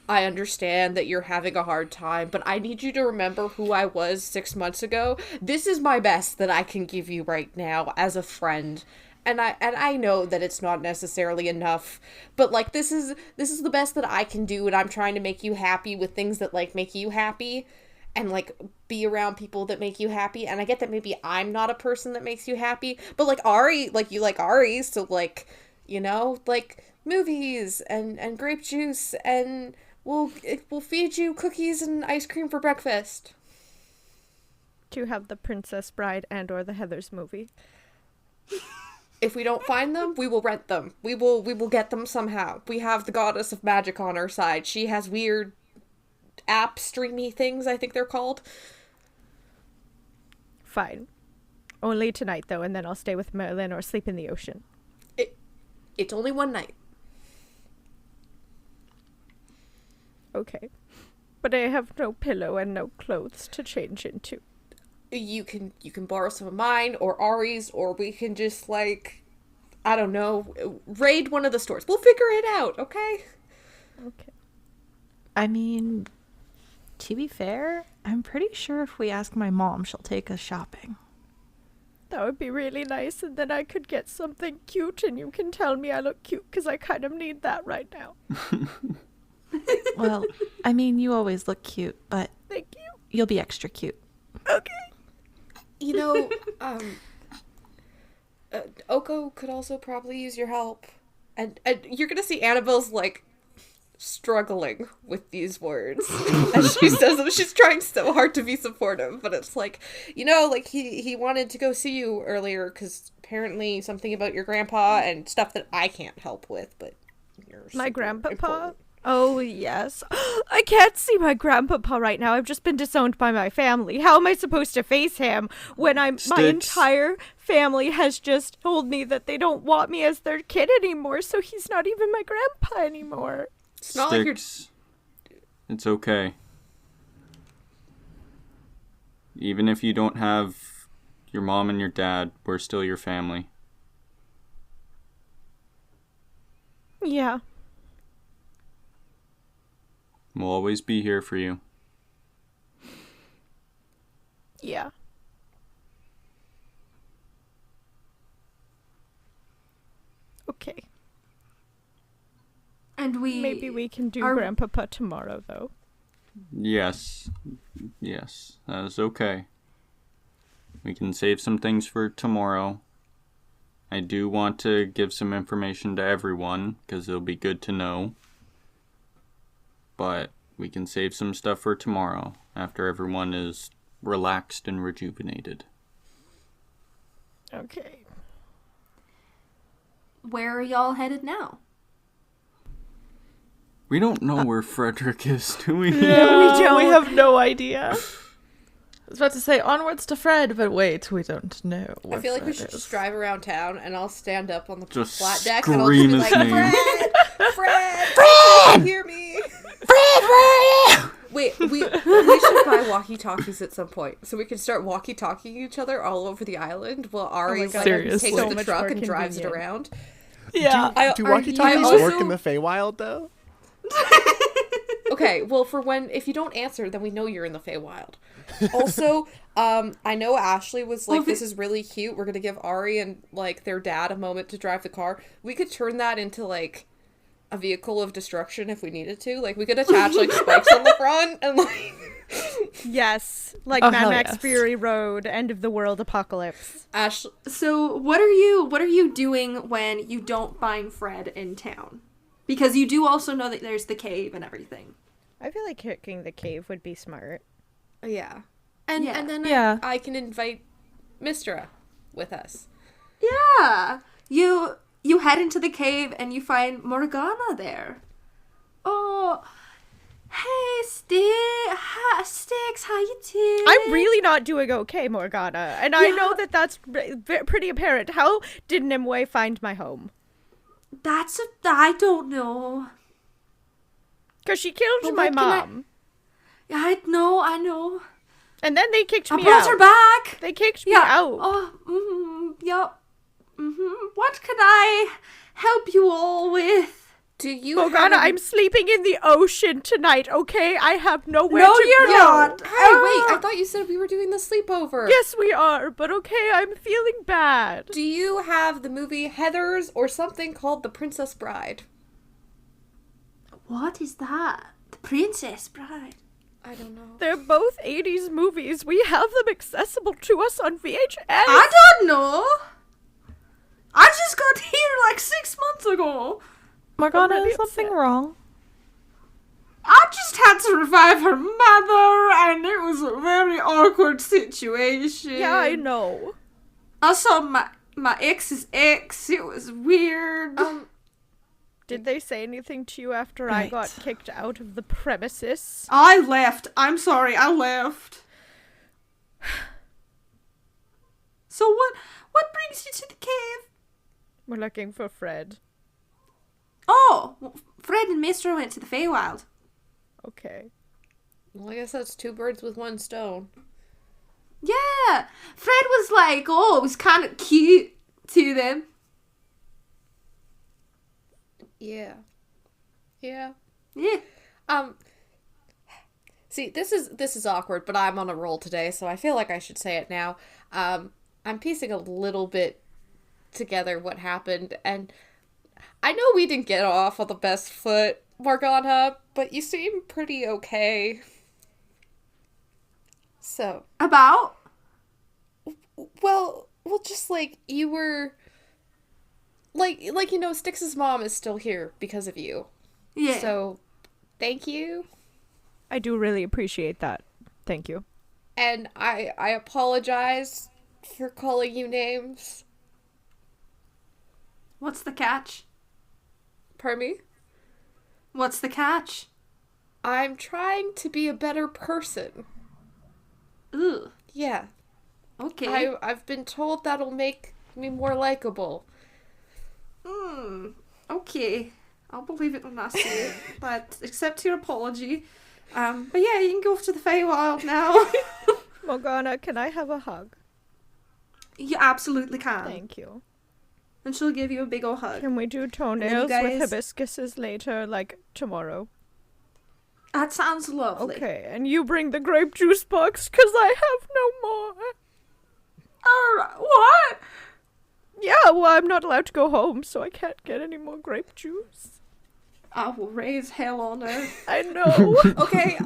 [SPEAKER 5] I understand that you're having a hard time, but I need you to remember who I was 6 months ago. This is my best that I can give you right now as a friend. And I know that it's not necessarily enough, but, like, this is the best that I can do, and I'm trying to make you happy with things that, like, make you happy, and, like, be around people that make you happy. And I get that maybe I'm not a person that makes you happy, but, like, Ari, like, you like Ari, so, like, you know, like, movies and grape juice, and we'll feed you cookies and ice cream for breakfast.
[SPEAKER 2] To have the Princess Bride and or the Heathers movie.
[SPEAKER 5] If we don't find them, we will rent them. We will get them somehow. We have the goddess of magic on our side. She has weird app streamy things, I think they're called.
[SPEAKER 2] Fine. Only tonight, though, and then I'll stay with Merlin or sleep in the ocean.
[SPEAKER 5] It's only one night.
[SPEAKER 2] Okay. But I have no pillow and no clothes to change into.
[SPEAKER 5] You can borrow some of mine or Ari's, or we can just, like, I don't know, raid one of the stores. We'll figure it out, okay?
[SPEAKER 2] Okay.
[SPEAKER 7] I mean, to be fair, I'm pretty sure if we ask my mom, she'll take us shopping.
[SPEAKER 2] That would be really nice, and then I could get something cute, and you can tell me I look cute, because I kind of need that right now.
[SPEAKER 7] Well, I mean, you always look cute, but
[SPEAKER 2] Thank you.
[SPEAKER 7] you'll be extra cute.
[SPEAKER 2] Okay.
[SPEAKER 5] You know, Oko could also probably use your help. And you're gonna see Annabelle's, like, struggling with these words as she says them. She's trying so hard to be supportive, but it's like, you know, like, he wanted to go see you earlier because apparently something about your grandpa and stuff that I can't help with, but you're
[SPEAKER 2] My
[SPEAKER 5] super
[SPEAKER 2] grandpapa?
[SPEAKER 5] important.
[SPEAKER 2] Oh, yes. I can't see my grandpapa right now. I've just been disowned by my family. How am I supposed to face him when my
[SPEAKER 3] Sticks.
[SPEAKER 2] entire family has just told me that they don't want me as their kid anymore, so he's not even my grandpa anymore.
[SPEAKER 5] It's not like you're...
[SPEAKER 3] Sticks. It's okay. Even if you don't have your mom and your dad, we're still your family.
[SPEAKER 2] Yeah.
[SPEAKER 3] We'll always be here for you.
[SPEAKER 2] Yeah. Okay.
[SPEAKER 1] And
[SPEAKER 2] Maybe we can do
[SPEAKER 1] are-
[SPEAKER 2] grandpapa tomorrow, though.
[SPEAKER 3] Yes. Yes. That is okay. We can save some things for tomorrow. I do want to give some information to everyone, because it'll be good to know. But we can save some stuff for tomorrow, after everyone is relaxed and rejuvenated.
[SPEAKER 2] Okay.
[SPEAKER 1] Where are y'all headed now?
[SPEAKER 3] We don't know where Frederick is, do we?
[SPEAKER 7] Yeah, we have no idea. I was about to say onwards to Fred, but wait, we don't know.
[SPEAKER 5] I
[SPEAKER 7] where
[SPEAKER 5] feel like we
[SPEAKER 7] Fred
[SPEAKER 5] should
[SPEAKER 7] is.
[SPEAKER 5] just drive around town and I'll stand up on the
[SPEAKER 3] Just
[SPEAKER 5] flat deck and I'll
[SPEAKER 3] scream
[SPEAKER 5] just be
[SPEAKER 3] his
[SPEAKER 5] like,
[SPEAKER 3] name.
[SPEAKER 5] Fred! Fred! Hear me! Fred! Wait, we should buy walkie-talkies at some point, so we can start walkie-talking each other all over the island while Ari
[SPEAKER 2] God.
[SPEAKER 7] Seriously.
[SPEAKER 5] takes
[SPEAKER 2] So
[SPEAKER 5] the
[SPEAKER 2] much
[SPEAKER 5] truck
[SPEAKER 2] more
[SPEAKER 5] and drives it
[SPEAKER 2] convenient.
[SPEAKER 5] around.
[SPEAKER 7] Yeah.
[SPEAKER 4] Do
[SPEAKER 5] I
[SPEAKER 4] walkie-talkies
[SPEAKER 5] also-
[SPEAKER 4] work in the Feywild, though?
[SPEAKER 5] Okay, well, for when, if you don't answer, then we know you're in the Feywild. Also, I know Ashley was like, this is really cute. We're gonna give Ari and, like, their dad a moment to drive the car. We could turn that into, like, a vehicle of destruction if we needed to. Like, we could attach, like, spikes on the front and, like...
[SPEAKER 2] Yes. Like
[SPEAKER 7] Oh,
[SPEAKER 2] Mad
[SPEAKER 7] hell
[SPEAKER 2] Max
[SPEAKER 7] yes.
[SPEAKER 2] Fury Road, end of the world apocalypse.
[SPEAKER 5] Ashley...
[SPEAKER 1] So what are you doing when you don't find Fred in town? Because you do also know that there's the cave and everything.
[SPEAKER 2] I feel like kicking the cave would be smart.
[SPEAKER 5] Yeah. And
[SPEAKER 1] Yeah.
[SPEAKER 5] and then
[SPEAKER 7] Yeah.
[SPEAKER 5] I can invite Mistra with us.
[SPEAKER 1] Yeah. You head into the cave and you find Morgana there. Oh, hey, Sticks, how you doing?
[SPEAKER 2] I'm really not doing okay, Morgana. And I know that that's pretty apparent. How did Nimue find my home?
[SPEAKER 1] I don't know.
[SPEAKER 2] Because she killed
[SPEAKER 1] But
[SPEAKER 2] my
[SPEAKER 1] what can I-
[SPEAKER 2] mom.
[SPEAKER 1] I know.
[SPEAKER 2] And then they kicked
[SPEAKER 1] I
[SPEAKER 2] me
[SPEAKER 1] brought
[SPEAKER 2] out.
[SPEAKER 1] her back.
[SPEAKER 2] They kicked me
[SPEAKER 1] Yeah.
[SPEAKER 2] out.
[SPEAKER 1] Oh, yep. What can I help you all with?
[SPEAKER 5] Do you
[SPEAKER 2] Morgana,
[SPEAKER 5] have...
[SPEAKER 2] I'm sleeping in the ocean tonight, okay? I have nowhere
[SPEAKER 1] No,
[SPEAKER 2] to
[SPEAKER 1] you're
[SPEAKER 2] go.
[SPEAKER 1] not.
[SPEAKER 5] Hey, wait, I thought you said we were doing the sleepover.
[SPEAKER 2] Yes, we are, but okay, I'm feeling bad.
[SPEAKER 5] Do you have the movie Heathers or something called The Princess Bride?
[SPEAKER 1] What is that? The Princess Bride.
[SPEAKER 5] I don't know.
[SPEAKER 2] They're both 80s movies. We have them accessible to us on VHS.
[SPEAKER 1] I don't know. I just got here like 6 months ago.
[SPEAKER 7] Morgana,
[SPEAKER 2] I'm really
[SPEAKER 7] is something
[SPEAKER 2] upset.
[SPEAKER 7] wrong?
[SPEAKER 1] I just had to revive her mother, and it was a very awkward situation.
[SPEAKER 2] Yeah, I know.
[SPEAKER 1] I saw my ex's ex. It was weird.
[SPEAKER 2] Did they say anything to you after I got
[SPEAKER 7] Right.
[SPEAKER 2] kicked out of the premises?
[SPEAKER 1] I left. I'm sorry, I left. So what brings you to the cave?
[SPEAKER 2] We're looking for Fred.
[SPEAKER 1] Oh, well, Fred and Mister went to the Feywild.
[SPEAKER 2] Okay.
[SPEAKER 5] Well, I guess that's two birds with one stone.
[SPEAKER 1] Yeah, Fred was like, oh, it was kind of cute to them.
[SPEAKER 5] Yeah. Yeah.
[SPEAKER 1] Yeah.
[SPEAKER 5] See, this is awkward, but I'm on a roll today, so I feel like I should say it now. I'm piecing a little bit together what happened, and I know we didn't get off on the best foot, Morgana, but you seem pretty okay. So,
[SPEAKER 1] About?
[SPEAKER 5] well, just like you were, like you know, Styx's mom is still here because of you.
[SPEAKER 1] Yeah.
[SPEAKER 5] So, thank you.
[SPEAKER 2] I do really appreciate that. Thank you.
[SPEAKER 5] And I apologize for calling you names.
[SPEAKER 1] What's the catch?
[SPEAKER 5] Pardon me?
[SPEAKER 1] What's the catch?
[SPEAKER 5] I'm trying to be a better person.
[SPEAKER 1] Ugh.
[SPEAKER 5] Yeah.
[SPEAKER 1] Okay.
[SPEAKER 5] I've been told that'll make me more likable.
[SPEAKER 1] Okay. I'll believe it when I see it. But accept your apology. But yeah, you can go off to the Feywild now.
[SPEAKER 2] Morgana, can I have a hug?
[SPEAKER 1] You absolutely can.
[SPEAKER 2] Thank you.
[SPEAKER 1] And she'll give you a big ol' hug.
[SPEAKER 2] Can we do
[SPEAKER 1] then you
[SPEAKER 2] toenails
[SPEAKER 1] guys-
[SPEAKER 2] with hibiscuses later, like tomorrow?
[SPEAKER 1] That sounds lovely.
[SPEAKER 2] Okay, and you bring the grape juice box, because I have no more.
[SPEAKER 1] Alright, what?
[SPEAKER 2] Yeah, well, I'm not allowed to go home, so I can't get any more grape juice.
[SPEAKER 1] I will raise hell on earth.
[SPEAKER 2] I know.
[SPEAKER 5] Okay.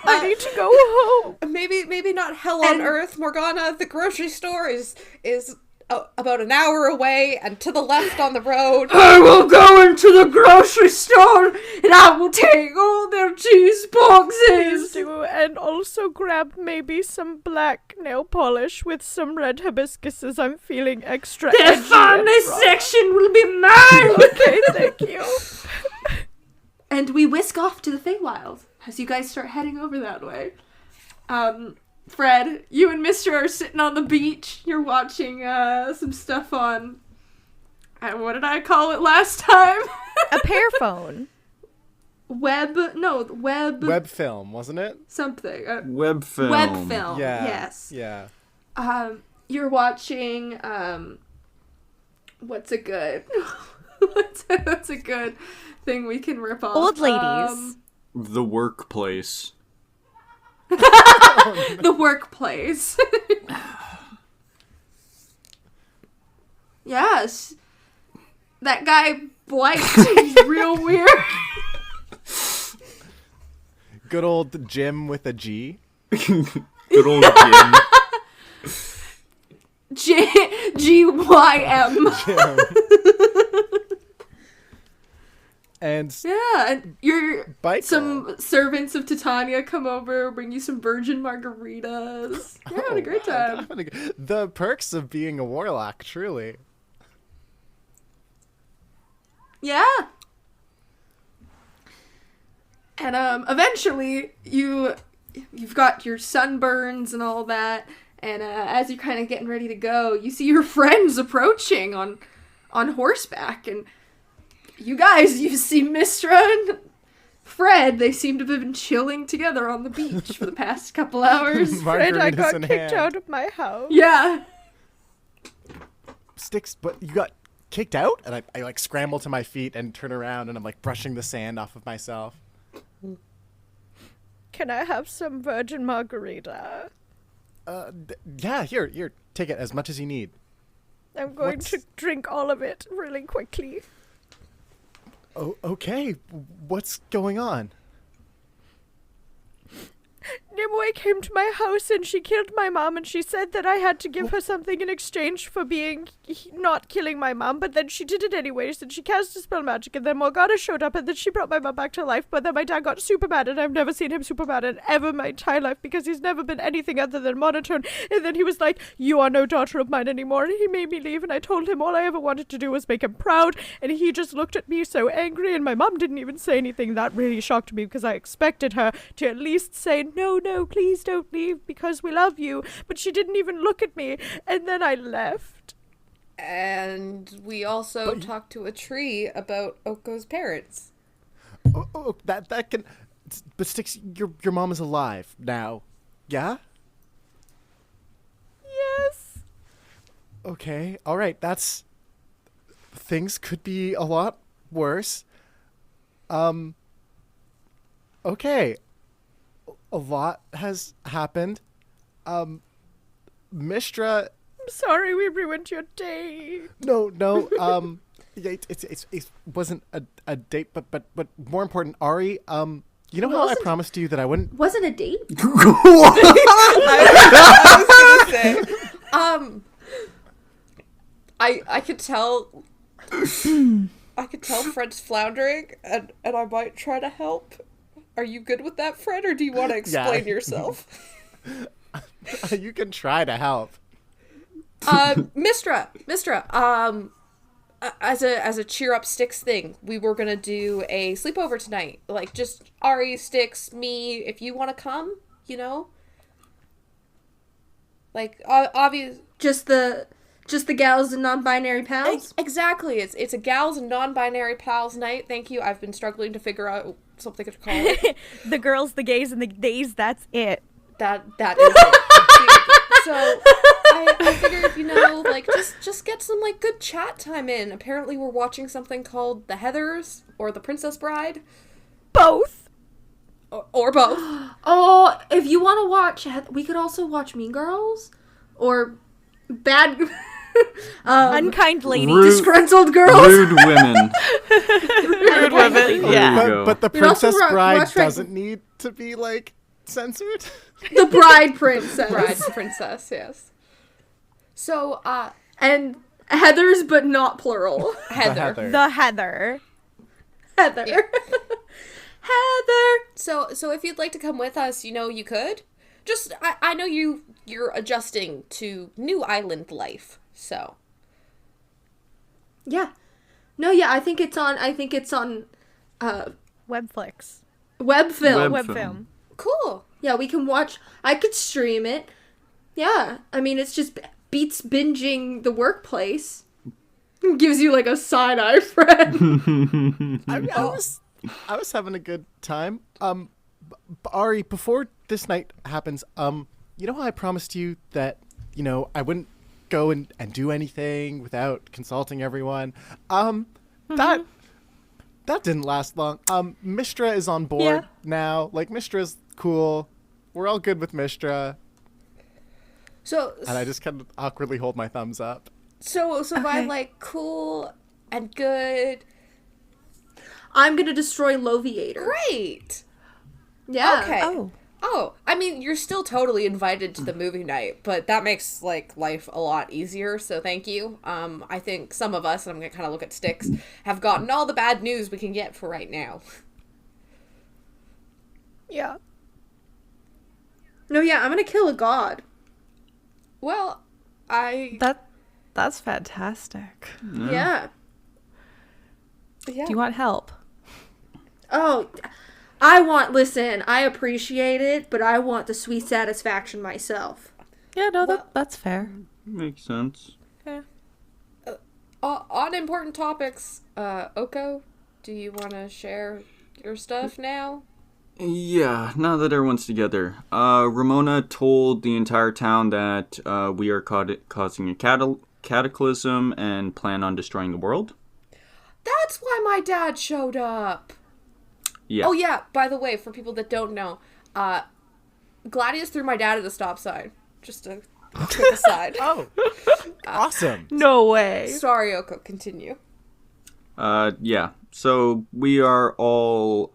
[SPEAKER 2] I need to go home.
[SPEAKER 5] Maybe not hell on
[SPEAKER 1] And-
[SPEAKER 5] earth, Morgana. The grocery store is about an hour away and to the left on the road.
[SPEAKER 1] I will go into the grocery store and I will take all their cheese
[SPEAKER 2] Please
[SPEAKER 1] boxes.
[SPEAKER 2] do, and also grab maybe some black nail polish with some red hibiscuses. I'm feeling extra
[SPEAKER 1] The
[SPEAKER 2] edgy and
[SPEAKER 1] family
[SPEAKER 2] raw.
[SPEAKER 1] section will be mine.
[SPEAKER 2] Okay, thank you.
[SPEAKER 1] And we whisk off to the Feywild as you guys start heading over that way. Fred, you and Mister are sitting on the beach. You're watching some stuff on. What did I call it last time?
[SPEAKER 2] A pear phone.
[SPEAKER 1] Web
[SPEAKER 4] Web film, wasn't it?
[SPEAKER 1] something.
[SPEAKER 3] Web film.
[SPEAKER 1] Web film.
[SPEAKER 4] Yeah.
[SPEAKER 1] Yes.
[SPEAKER 4] Yeah.
[SPEAKER 1] You're watching. What's a good? what's a good thing we can rip off?
[SPEAKER 2] Old ladies.
[SPEAKER 3] The workplace.
[SPEAKER 1] The workplace. Yes. That guy Blight. He's real weird.
[SPEAKER 4] Good old Jim with a G.
[SPEAKER 3] Good old Jim.
[SPEAKER 1] GYM.
[SPEAKER 4] Jim. And
[SPEAKER 1] Yeah, and
[SPEAKER 4] Bite
[SPEAKER 1] some servants of Titania come over, bring you some virgin margaritas. You're having a great time.
[SPEAKER 4] The perks of being a warlock, truly.
[SPEAKER 1] Yeah. And eventually you've got your sunburns and all that, and as you're kind of getting ready to go, you see your friends approaching on horseback, and you see Mistra and Fred. They seem to have been chilling together on the beach for the past couple hours.
[SPEAKER 2] Fred, I
[SPEAKER 4] Margaritas
[SPEAKER 2] got
[SPEAKER 4] in
[SPEAKER 2] kicked
[SPEAKER 4] hand.
[SPEAKER 2] out of my house.
[SPEAKER 1] Yeah.
[SPEAKER 4] Sticks, but you got kicked out? And I like scramble to my feet and turn around and I'm like brushing the sand off of myself.
[SPEAKER 2] Can I have some virgin margarita?
[SPEAKER 4] Yeah, here, take it as much as you need.
[SPEAKER 2] I'm going
[SPEAKER 4] What's-
[SPEAKER 2] to drink all of it really quickly.
[SPEAKER 4] Oh, okay. What's going on?
[SPEAKER 2] Nimue came to my house and she killed my mom, and she said that I had to give her something in exchange for not killing my mom, but then she did it anyways, and she cast a spell magic, and then Morgana showed up, and then she brought my mom back to life, but then my dad got super mad, and I've never seen him super mad in ever my entire life, because he's never been anything other than monotone, and then he was like, you are no daughter of mine anymore, and he made me leave, and I told him all I ever wanted to do was make him proud, and he just looked at me so angry, and my mom didn't even say anything. That really shocked me, because I expected her to at least say, no, please don't leave because we love you. But she didn't even look at me. And then I left.
[SPEAKER 5] And we also talked to a tree about Oko's parents.
[SPEAKER 4] Oh, that can. But Sticks, your mom is alive now. Yeah.
[SPEAKER 2] Yes.
[SPEAKER 4] Okay. All right. Things could be a lot worse. Okay. A lot has happened. Mistra,
[SPEAKER 2] I'm sorry we ruined your day.
[SPEAKER 4] no. Yeah, it wasn't a date, but more important, Ari. You know how I promised you that I wouldn't.
[SPEAKER 1] Wasn't a date?
[SPEAKER 5] I was gonna say, I could tell. I could tell Fred's floundering, and I might try to help. Are you good with that, Fred, or do you want to explain yourself?
[SPEAKER 4] You can try to help.
[SPEAKER 5] Mistra, as a cheer up Sticks thing, we were gonna do a sleepover tonight. Like, just Ari, Sticks, me. If you want to come, you know. Like, obvious.
[SPEAKER 1] Just the gals and non-binary pals?
[SPEAKER 5] Exactly. It's a gals and non-binary pals night. Thank you. I've been struggling to figure out something to call it.
[SPEAKER 2] The girls, the gays, and the days, that's it.
[SPEAKER 5] That is it. So I figured, like, just get some, like, good chat time in. Apparently we're watching something called The Heathers or The Princess Bride.
[SPEAKER 2] Both.
[SPEAKER 5] Or both.
[SPEAKER 1] Oh, if you want to watch, we could also watch Mean Girls or Bad
[SPEAKER 2] Unkind ladies.
[SPEAKER 1] Disgruntled Girls.
[SPEAKER 3] Rude women.
[SPEAKER 7] Rude women.
[SPEAKER 3] There you
[SPEAKER 7] Yeah.
[SPEAKER 3] go.
[SPEAKER 4] But the
[SPEAKER 1] We'd also
[SPEAKER 4] Princess Bride
[SPEAKER 1] watch
[SPEAKER 4] doesn't need to be, like, censored.
[SPEAKER 1] The Bride Princess.
[SPEAKER 5] Bride Princess, yes. So,
[SPEAKER 1] And Heathers, but not plural.
[SPEAKER 5] Heather.
[SPEAKER 2] The Heather.
[SPEAKER 1] Heather.
[SPEAKER 5] Yeah.
[SPEAKER 1] Heather.
[SPEAKER 5] So if you'd like to come with us, you could. Just, I know you're adjusting to new island life, so.
[SPEAKER 1] Yeah. No, yeah, I think it's on
[SPEAKER 2] Webflix.
[SPEAKER 1] web film.
[SPEAKER 3] Web
[SPEAKER 2] Web
[SPEAKER 3] film.
[SPEAKER 2] film.
[SPEAKER 5] Cool.
[SPEAKER 1] Yeah, we can watch. I could stream it. Yeah. I mean, it's just beats binging The Workplace. Gives you like a side eye, Fred.
[SPEAKER 4] I was having a good time. Ari, before this night happens, you know how I promised you that, I wouldn't go and do anything without consulting everyone? That didn't last long. Mistra is on board now. Like, Mistra's cool. We're all good with Mistra.
[SPEAKER 5] So
[SPEAKER 4] And I just kind of awkwardly hold my thumbs up.
[SPEAKER 5] So by like cool and good.
[SPEAKER 1] I'm gonna destroy Loviator.
[SPEAKER 5] Great.
[SPEAKER 1] Yeah.
[SPEAKER 5] Okay.
[SPEAKER 7] Oh.
[SPEAKER 5] I mean, you're still totally invited to the movie night, but that makes like life a lot easier. So thank you. I think some of us, and I'm gonna kind of look at Sticks, have gotten all the bad news we can get for right now.
[SPEAKER 2] Yeah.
[SPEAKER 1] No, yeah, I'm gonna kill a god.
[SPEAKER 5] Well,
[SPEAKER 7] That's fantastic.
[SPEAKER 1] Yeah.
[SPEAKER 5] yeah.
[SPEAKER 7] Do you want help?
[SPEAKER 1] Oh, listen, I appreciate it, but I want the sweet satisfaction myself.
[SPEAKER 7] Yeah, no, that's fair.
[SPEAKER 3] Makes sense.
[SPEAKER 5] On important topics, Oko, do you want to share your stuff now?
[SPEAKER 3] Yeah, now that everyone's together. Ramona told the entire town that we are causing a cataclysm and plan on destroying the world.
[SPEAKER 5] That's why my dad showed up.
[SPEAKER 3] Yeah.
[SPEAKER 5] Oh yeah, by the way, for people that don't know, Gladius threw my dad at the stop sign. Just a quick aside.
[SPEAKER 4] Oh, awesome.
[SPEAKER 7] No way.
[SPEAKER 5] Sorry, Oko, continue.
[SPEAKER 3] Yeah. So we are all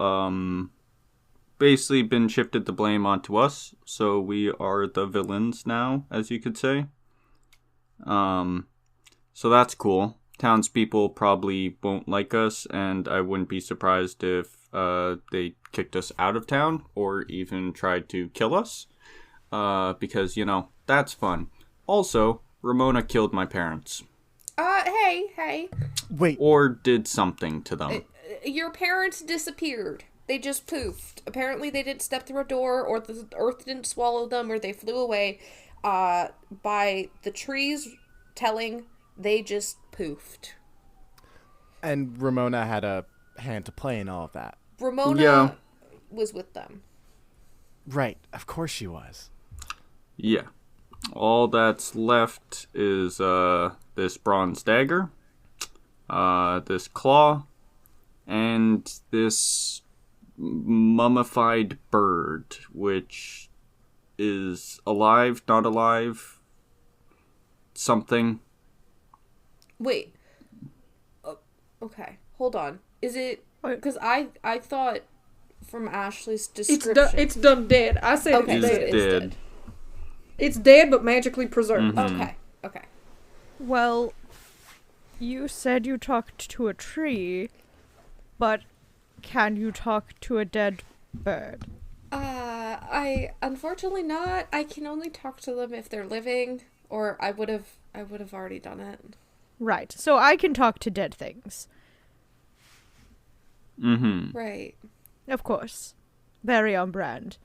[SPEAKER 3] basically been shifted the blame onto us. So we are the villains now, as you could say. So that's cool. Townspeople probably won't like us, and I wouldn't be surprised if they kicked us out of town or even tried to kill us. Because, that's fun. Also, Ramona killed my parents.
[SPEAKER 5] Hey.
[SPEAKER 4] Wait,
[SPEAKER 3] Or did something to them.
[SPEAKER 5] Your parents disappeared. They just poofed. Apparently they didn't step through a door, or the earth didn't swallow them, or they flew away. By the trees telling, they just poofed.
[SPEAKER 4] and Ramona had a hand to play in all of that.
[SPEAKER 5] Ramona was with them.
[SPEAKER 4] Right, of course she was.
[SPEAKER 3] Yeah. All that's left is this bronze dagger, this claw, and this mummified bird, which is alive, not alive, something.
[SPEAKER 5] Wait. Oh, okay, hold on. Is it... Because I thought from Ashley's description...
[SPEAKER 1] It's done dead. I said
[SPEAKER 5] Okay,
[SPEAKER 1] it's
[SPEAKER 5] so
[SPEAKER 1] dead.
[SPEAKER 5] it is dead.
[SPEAKER 1] It's dead, but magically preserved.
[SPEAKER 3] Mhm.
[SPEAKER 5] Okay.
[SPEAKER 2] Well, you said you talked to a tree, but can you talk to a dead bird?
[SPEAKER 5] I unfortunately not. I can only talk to them if they're living, or I would have already done it.
[SPEAKER 2] Right, so I can talk to dead things.
[SPEAKER 3] Mm-hmm.
[SPEAKER 5] Right.
[SPEAKER 2] Of course. Very on brand.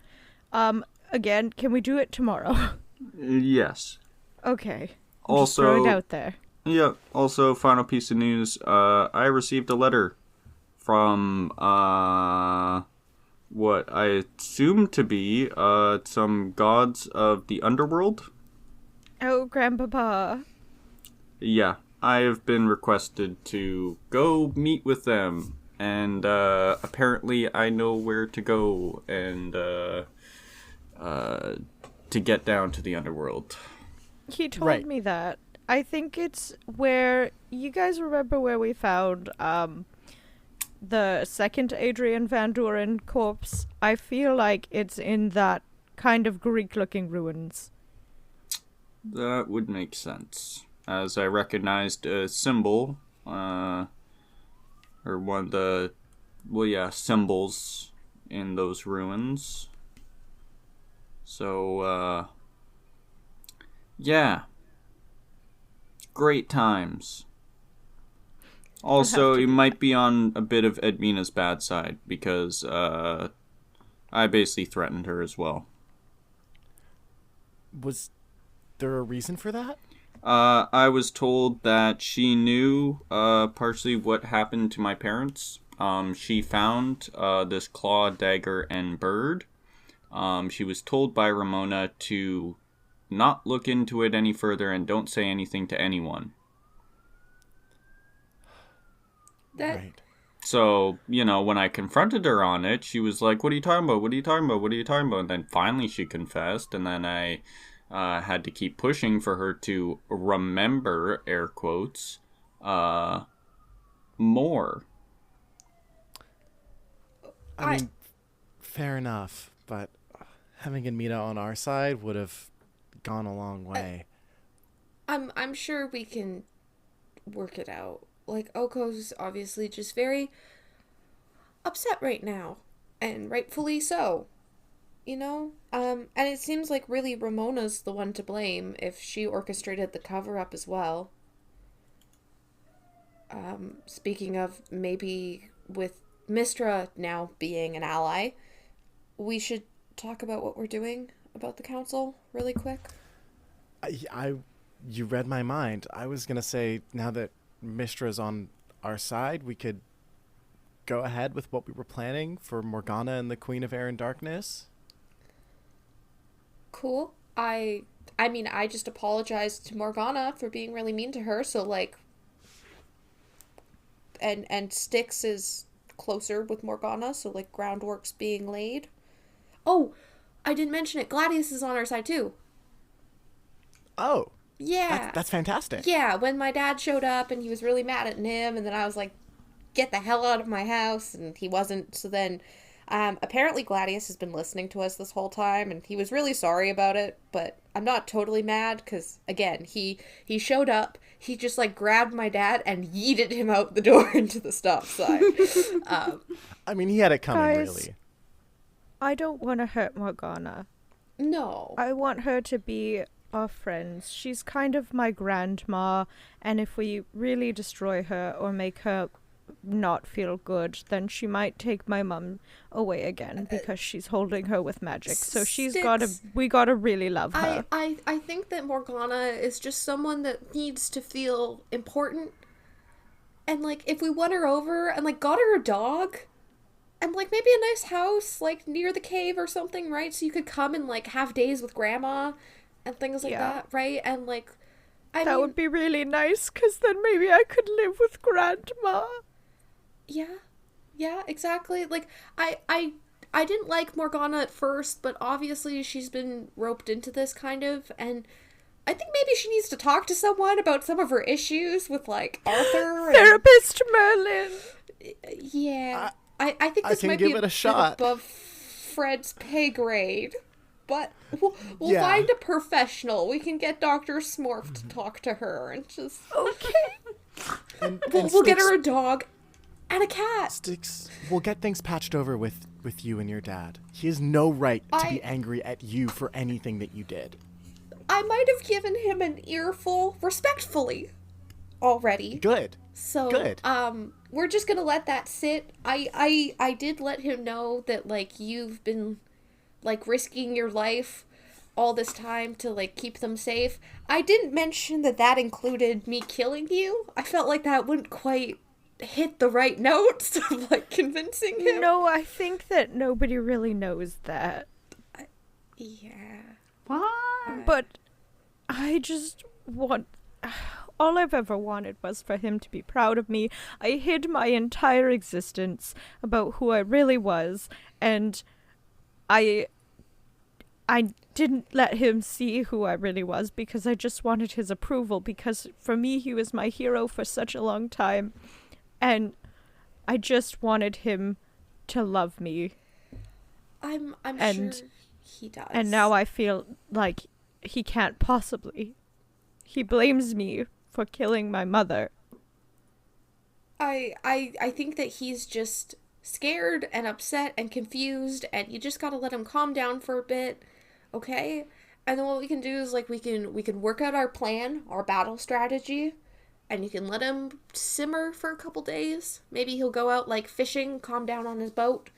[SPEAKER 2] Again, can we do it tomorrow?
[SPEAKER 3] Yes.
[SPEAKER 2] Okay. Just
[SPEAKER 3] Also,
[SPEAKER 2] throw it out there.
[SPEAKER 3] yeah, also, final piece of news. I received a letter from, what I assume to be, some gods of the underworld.
[SPEAKER 2] Oh, Grandpapa.
[SPEAKER 3] Yeah, I have been requested to go meet with them, and, apparently I know where to go, and, to get down to the underworld.
[SPEAKER 2] He told
[SPEAKER 4] Right.
[SPEAKER 2] me that. I think it's where... You guys remember where we found, the second Adrian Van Doren corpse? I feel like it's in that kind of Greek-looking ruins.
[SPEAKER 3] That would make sense, as I recognized a symbol, or one of the, symbols in those ruins. So, yeah. Great times. Also, you might be on a bit of Edmina's bad side, because, I basically threatened her as well.
[SPEAKER 4] Was there a reason for that?
[SPEAKER 3] I was told that she knew, partially what happened to my parents. She found, this claw, dagger, and bird. She was told by Ramona to not look into it any further and don't say anything to anyone.
[SPEAKER 4] Right.
[SPEAKER 3] So, when I confronted her on it, she was like, what are you talking about? What are you talking about? What are you talking about? And then finally she confessed, and then I had to keep pushing for her to remember, air quotes, more.
[SPEAKER 4] I mean, fair enough, but having Edmina on our side would have gone a long way.
[SPEAKER 5] I'm sure we can work it out. Like, Oko's obviously just very upset right now, and rightfully so. And it seems like really Ramona's the one to blame if she orchestrated the cover-up as well. Speaking of, maybe with Mistra now being an ally, we should talk about what we're doing about the council really quick.
[SPEAKER 4] You read my mind. I was gonna say, now that Mistra's on our side, we could go ahead with what we were planning for Morgana and the Queen of Air and Darkness.
[SPEAKER 5] Cool. I mean, I just apologized to Morgana for being really mean to her, so, like... And Styx is closer with Morgana, so, like, groundwork's being laid. Oh, I didn't mention it. Gladius is on our side, too.
[SPEAKER 4] Oh.
[SPEAKER 5] Yeah.
[SPEAKER 4] That's fantastic.
[SPEAKER 5] Yeah, when my dad showed up and he was really mad at Nim, and then I was like, get the hell out of my house, and he wasn't, so then... apparently Gladius has been listening to us this whole time, and he was really sorry about it, but I'm not totally mad, because, again, he showed up, he just, like, grabbed my dad and yeeted him out the door into the stop sign.
[SPEAKER 4] I mean, he had it coming,
[SPEAKER 2] Guys,
[SPEAKER 4] really.
[SPEAKER 2] I don't want to hurt Morgana.
[SPEAKER 5] No.
[SPEAKER 2] I want her to be our friends. She's kind of my grandma, and if we really destroy her or make her not feel good, then she might take my mum away again because she's holding her with magic. So we gotta really love her.
[SPEAKER 5] I think that Morgana is just someone that needs to feel important. And, like, if we won her over and, like, got her a dog and, like, maybe a nice house, like, near the cave or something, right? So you could come and, like, have days with Grandma and things like that, right? And, like,
[SPEAKER 2] that would be really nice, because then maybe I could live with Grandma.
[SPEAKER 5] Yeah. Yeah, exactly. Like, I didn't like Morgana at first, but obviously she's been roped into this kind of, and I think maybe she needs to talk to someone about some of her issues with, like, Arthur.
[SPEAKER 2] Therapist Merlin!
[SPEAKER 5] Yeah. I think
[SPEAKER 4] I
[SPEAKER 5] this
[SPEAKER 4] can
[SPEAKER 5] might
[SPEAKER 4] give
[SPEAKER 5] be
[SPEAKER 4] it a
[SPEAKER 5] bit
[SPEAKER 4] shot.
[SPEAKER 5] above Fred's pay grade. But we'll
[SPEAKER 4] Yeah.
[SPEAKER 5] find a professional. We can get Dr. Smorf to talk to her and just...
[SPEAKER 2] Okay.
[SPEAKER 4] And
[SPEAKER 5] We'll get
[SPEAKER 4] Styx-
[SPEAKER 5] her a dog and a cat.
[SPEAKER 4] Styx, we'll get things patched over with you and your dad. He has no right to be
[SPEAKER 5] I-
[SPEAKER 4] angry at you for anything that you did.
[SPEAKER 5] I might have given him an earful respectfully already.
[SPEAKER 4] Good.
[SPEAKER 5] So,
[SPEAKER 4] Good.
[SPEAKER 5] we're just gonna let that sit. I did let him know that, like, you've been, like, risking your life all this time to, like, keep them safe. I didn't mention that included me killing you. I felt like that wouldn't quite hit the right notes of, like, convincing him.
[SPEAKER 2] No, I think that nobody really knows that.
[SPEAKER 5] Yeah.
[SPEAKER 1] What?
[SPEAKER 2] But I just want... All I've ever wanted was for him to be proud of me. I hid my entire existence about who I really was, and I didn't let him see who I really was because I just wanted his approval, because for me he was my hero for such a long time, and I just wanted him to love me.
[SPEAKER 5] I'm
[SPEAKER 2] And-
[SPEAKER 5] sure he does.
[SPEAKER 2] And now I feel like he can't possibly. He blames me for killing my mother.
[SPEAKER 5] I think that he's just scared and upset and confused, and you just gotta let him calm down for a bit, okay? And then what we can do is, like, we can work out our plan, our battle strategy, and you can let him simmer for a couple days. Maybe he'll go out, like, fishing, calm down on his boat,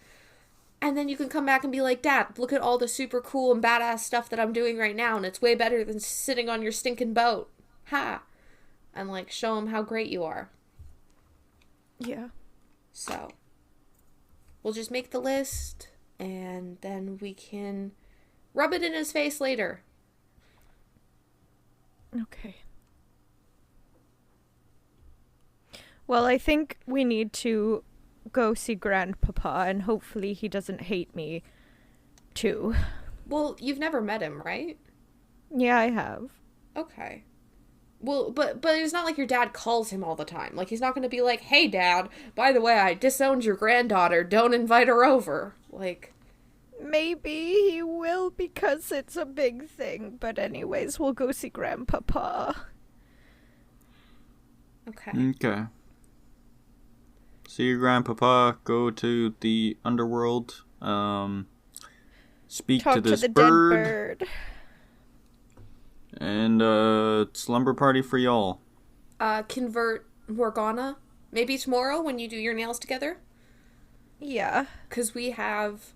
[SPEAKER 5] and then you can come back and be like, Dad, look at all the super cool and badass stuff that I'm doing right now, and it's way better than sitting on your stinking boat. Ha! And, like, show him how great you are.
[SPEAKER 2] Yeah.
[SPEAKER 5] So, we'll just make the list, and then we can rub it in his face later.
[SPEAKER 2] Okay. Well, I think we need to go see Grandpapa, and hopefully he doesn't hate me, too.
[SPEAKER 5] Well, you've never met him, right?
[SPEAKER 2] Yeah, I have.
[SPEAKER 5] Okay. Well, but it's not like your dad calls him all the time. Like, he's not going to be like, hey, Dad, by the way, I disowned your granddaughter. Don't invite her over. Like...
[SPEAKER 2] Maybe he will because it's a big thing, but anyways, we'll go see Grandpapa.
[SPEAKER 5] Okay.
[SPEAKER 3] Okay. See your grandpapa, go to the underworld, speak
[SPEAKER 2] Talk
[SPEAKER 3] to this
[SPEAKER 2] the
[SPEAKER 3] bird,
[SPEAKER 2] dead bird.
[SPEAKER 3] and slumber party for y'all.
[SPEAKER 5] Convert Morgana. Maybe tomorrow when you do your nails together.
[SPEAKER 2] Yeah.
[SPEAKER 5] Because we have...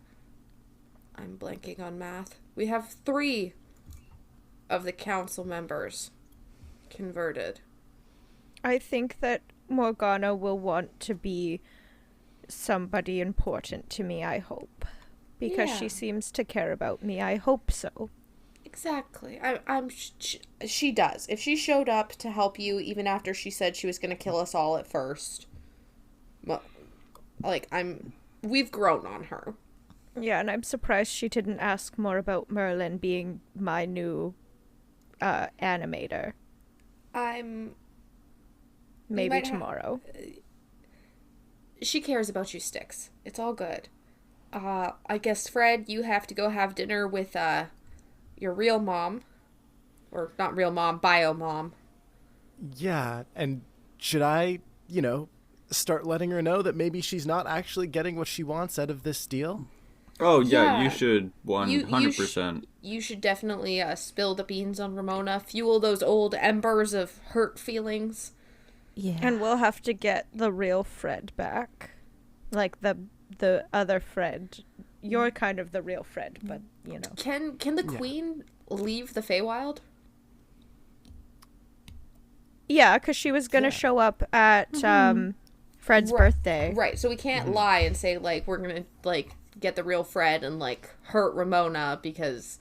[SPEAKER 5] I'm blanking on math. We have 3 of the council members converted.
[SPEAKER 2] I think that Morgana will want to be somebody important to me, I hope. Because
[SPEAKER 5] Yeah.
[SPEAKER 2] she seems to care about me. I hope so.
[SPEAKER 5] Exactly. She does. If she showed up to help you even after she said she was going to kill us all at first, well, like, we've grown on her.
[SPEAKER 2] Yeah, and I'm surprised she didn't ask more about Merlin being my new animator. Maybe
[SPEAKER 5] might
[SPEAKER 2] tomorrow.
[SPEAKER 5] She cares about you, Styx. It's all good. I guess, Fred, you have to go have dinner with, your real mom. Or not real mom, bio mom.
[SPEAKER 4] Yeah, and should I, start letting her know that maybe she's not actually getting what she wants out of this deal?
[SPEAKER 3] Oh, yeah,
[SPEAKER 5] Yeah.
[SPEAKER 3] you should 100%.
[SPEAKER 5] You should definitely spill the beans on Ramona. Fuel those old embers of hurt feelings.
[SPEAKER 7] Yeah.
[SPEAKER 2] And we'll have to get the real Fred back. Like the other Fred. You're kind of the real Fred, but,
[SPEAKER 5] Can the queen leave the Feywild?
[SPEAKER 2] Yeah, because she was going to show up at Fred's birthday.
[SPEAKER 5] Right, so we can't lie and say, like, we're gonna, like, get the real Fred and, like, hurt Ramona because...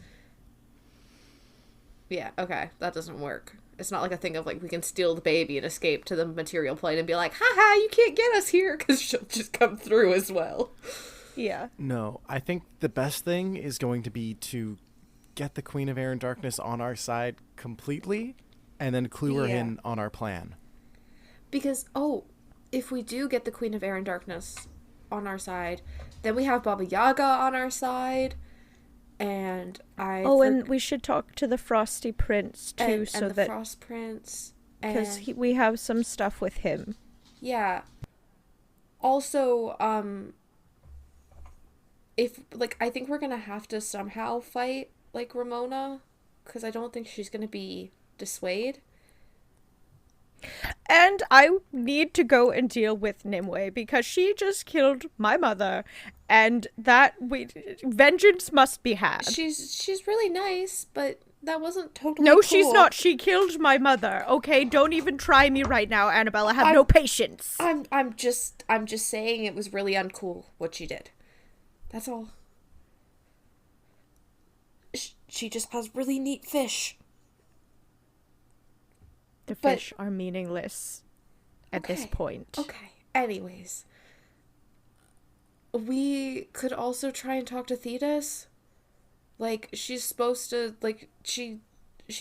[SPEAKER 5] Yeah, okay, that doesn't work. It's not like a thing of like we can steal the baby and escape to the material plane and be like, haha, you can't get us here, because she'll just come through as well.
[SPEAKER 2] Yeah.
[SPEAKER 4] No, I think the best thing is going to be to get the Queen of Air and Darkness on our side completely, and then clue her in on our plan.
[SPEAKER 5] Because, if we do get the Queen of Air and Darkness on our side, then we have Baba Yaga on our side, and
[SPEAKER 2] and we should talk to the Frosty Prince, too,
[SPEAKER 5] and the Frost Prince.
[SPEAKER 2] Because we have some stuff with him.
[SPEAKER 5] Yeah. Also, I think we're gonna have to somehow fight, like, Ramona, because I don't think she's gonna be dissuaded.
[SPEAKER 2] And I need to go and deal with Nimue, because she just killed my mother, and vengeance must be had.
[SPEAKER 5] She's really nice, but that wasn't totally
[SPEAKER 2] No,
[SPEAKER 5] cool.
[SPEAKER 2] she's not. She killed my mother. Okay, don't even try me right now, Annabelle. I have no patience.
[SPEAKER 5] I'm just saying it was really uncool what she did. That's all. She just has really neat fish.
[SPEAKER 2] The fish are meaningless at this point.
[SPEAKER 5] Okay. Anyways. We could also try and talk to Thetis. Like, she's supposed to, like, she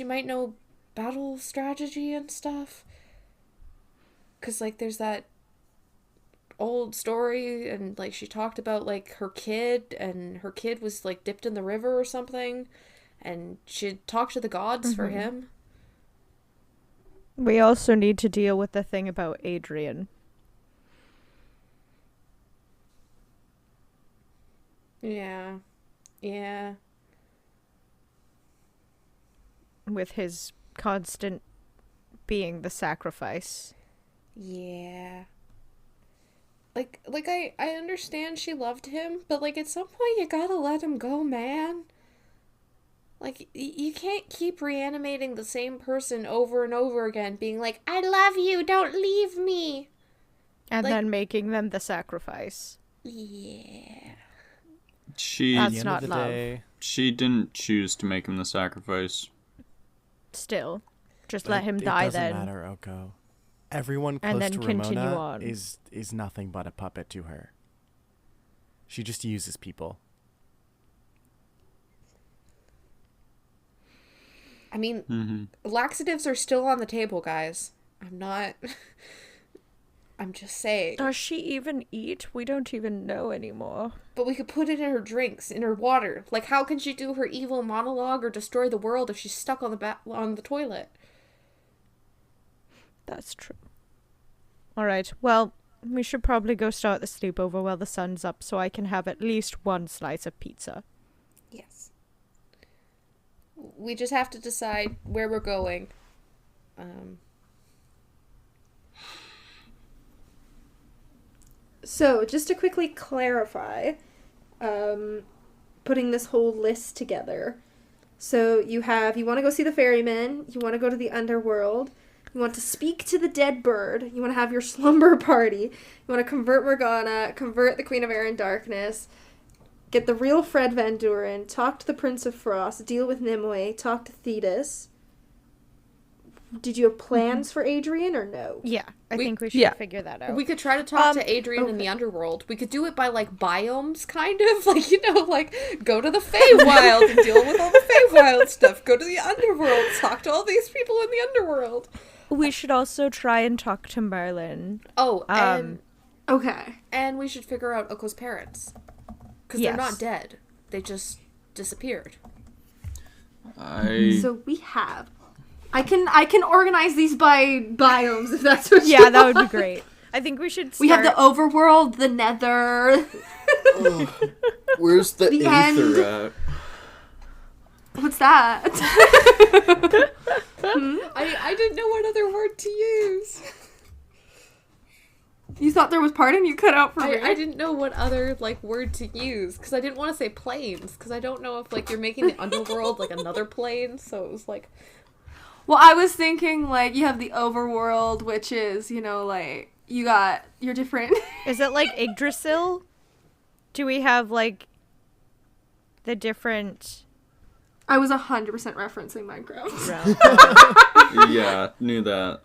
[SPEAKER 5] might know battle strategy and stuff. 'Cause, like, there's that old story, and, like, she talked about, like, her kid, and her kid was, like, dipped in the river or something, and she'd talk to the gods for him.
[SPEAKER 2] We also need to deal with the thing about Adrian.
[SPEAKER 5] Yeah. Yeah.
[SPEAKER 2] With his constant being the sacrifice.
[SPEAKER 5] Yeah. Like I understand she loved him, but, like, at some point you gotta let him go, man. Like, you can't keep reanimating the same person over and over again, being like, I love you, don't leave me.
[SPEAKER 2] And then making them the sacrifice.
[SPEAKER 5] Yeah.
[SPEAKER 2] That's not love.
[SPEAKER 3] She didn't choose to make him the sacrifice.
[SPEAKER 2] Still. Just let him die then.
[SPEAKER 4] It doesn't matter, Oko. Everyone close
[SPEAKER 2] And then
[SPEAKER 4] to
[SPEAKER 2] continue
[SPEAKER 4] Ramona
[SPEAKER 2] on.
[SPEAKER 4] is nothing but a puppet to her. She just uses people.
[SPEAKER 5] I mean, laxatives are still on the table, guys. I'm just saying.
[SPEAKER 2] Does she even eat? We don't even know anymore.
[SPEAKER 5] But we could put it in her drinks, in her water. Like, how can she do her evil monologue or destroy the world if she's stuck on the toilet?
[SPEAKER 2] That's true. Alright, well, we should probably go start the sleepover while the sun's up so I can have at least one slice of pizza.
[SPEAKER 5] Yes. We just have to decide where we're going.
[SPEAKER 1] So, just to quickly clarify, putting this whole list together. So, you want to go see the ferryman, you want to go to the underworld, you want to speak to the dead bird, you want to have your slumber party, you want to convert Morgana, convert the Queen of Air and Darkness, get the real Fred Van Duren, talk to the Prince of Frost, deal with Nimue, talk to Thetis. Did you have plans for Adrian or no?
[SPEAKER 2] Yeah, I think we should figure that out.
[SPEAKER 5] We could try to talk to Adrian in the underworld. We could do it by, like, biomes, kind of. Like, you know, like, go to the Feywild and deal with all the Feywild stuff. Go to the underworld, talk to all these people in the underworld.
[SPEAKER 2] We should also try and talk to Merlin.
[SPEAKER 5] Oh, and...
[SPEAKER 1] Okay.
[SPEAKER 5] And we should figure out Oko's parents. Because they're not dead. They just disappeared.
[SPEAKER 1] So we have... I can organize these by biomes if that's what you
[SPEAKER 2] want. Yeah, that would be great. I think we should start...
[SPEAKER 1] We have the overworld, the nether.
[SPEAKER 3] Where's the aether
[SPEAKER 1] end.
[SPEAKER 3] at?
[SPEAKER 1] What's that?
[SPEAKER 5] I didn't know what other word to use.
[SPEAKER 1] You thought there was pardon? You cut out for me.
[SPEAKER 5] I didn't know what other, like, word to use, because I didn't want to say planes, because I don't know if, like, you're making the underworld, like, another plane, so it was, like...
[SPEAKER 1] Well, I was thinking, like, you have the overworld, which is, you know, like, you got your different...
[SPEAKER 2] Is it like Yggdrasil? Do we have, like, the different
[SPEAKER 1] I was 100% referencing Minecraft.
[SPEAKER 3] Yeah, knew that.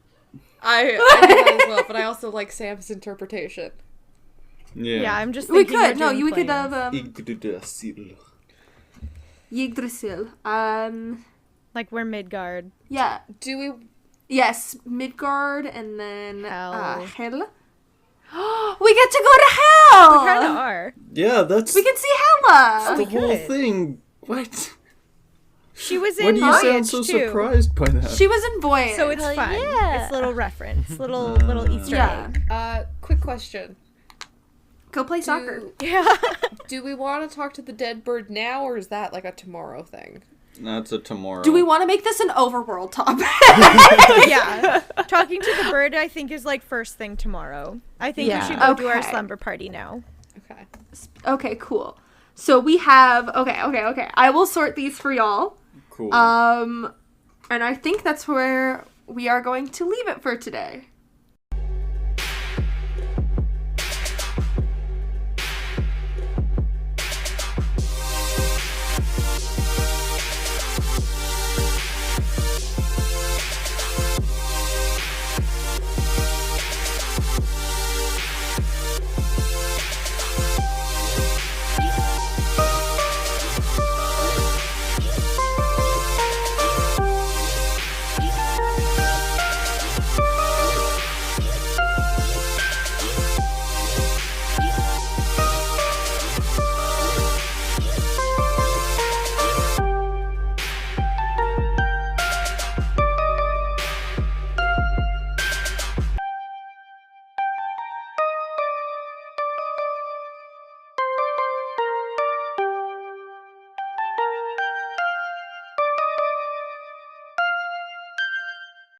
[SPEAKER 5] I knew that as well, but I also like Sam's interpretation.
[SPEAKER 3] Yeah.
[SPEAKER 2] I'm just
[SPEAKER 1] We
[SPEAKER 2] thinking
[SPEAKER 1] could.
[SPEAKER 2] we're
[SPEAKER 1] No,
[SPEAKER 2] doing
[SPEAKER 1] you could
[SPEAKER 2] planes.
[SPEAKER 1] have
[SPEAKER 3] Yggdrasil.
[SPEAKER 1] Yggdrasil.
[SPEAKER 2] Like we're Midgard.
[SPEAKER 1] Yeah.
[SPEAKER 5] Do we?
[SPEAKER 1] Yes, Midgard and then
[SPEAKER 2] Hell.
[SPEAKER 1] Hel. We get to go to Hell.
[SPEAKER 2] We kind of are.
[SPEAKER 3] Yeah, that's
[SPEAKER 1] We can see Hela.
[SPEAKER 3] the whole
[SPEAKER 2] could.
[SPEAKER 3] thing. What?
[SPEAKER 2] She was
[SPEAKER 3] Why
[SPEAKER 2] in
[SPEAKER 3] do you sound
[SPEAKER 2] Voyage
[SPEAKER 3] so
[SPEAKER 2] too.
[SPEAKER 3] surprised by that?
[SPEAKER 1] She was in Voyage.
[SPEAKER 2] So it's fun.
[SPEAKER 6] yeah.
[SPEAKER 2] It's a little reference, little Easter
[SPEAKER 1] yeah.
[SPEAKER 2] egg.
[SPEAKER 5] Quick question.
[SPEAKER 1] Go play soccer.
[SPEAKER 2] Yeah.
[SPEAKER 5] Do we want to talk to the dead bird now, or is that like a tomorrow thing?
[SPEAKER 3] That's a tomorrow.
[SPEAKER 1] Do we want to make this an overworld topic?
[SPEAKER 2] Yeah. Talking to the bird, I think, is like first thing tomorrow. I think we
[SPEAKER 5] Yeah.
[SPEAKER 2] should go do our
[SPEAKER 1] Okay.
[SPEAKER 2] slumber party now.
[SPEAKER 5] Okay.
[SPEAKER 1] Okay, cool. So we have okay. I will sort these for y'all.
[SPEAKER 3] Cool.
[SPEAKER 1] And I think that's where we are going to leave it for today.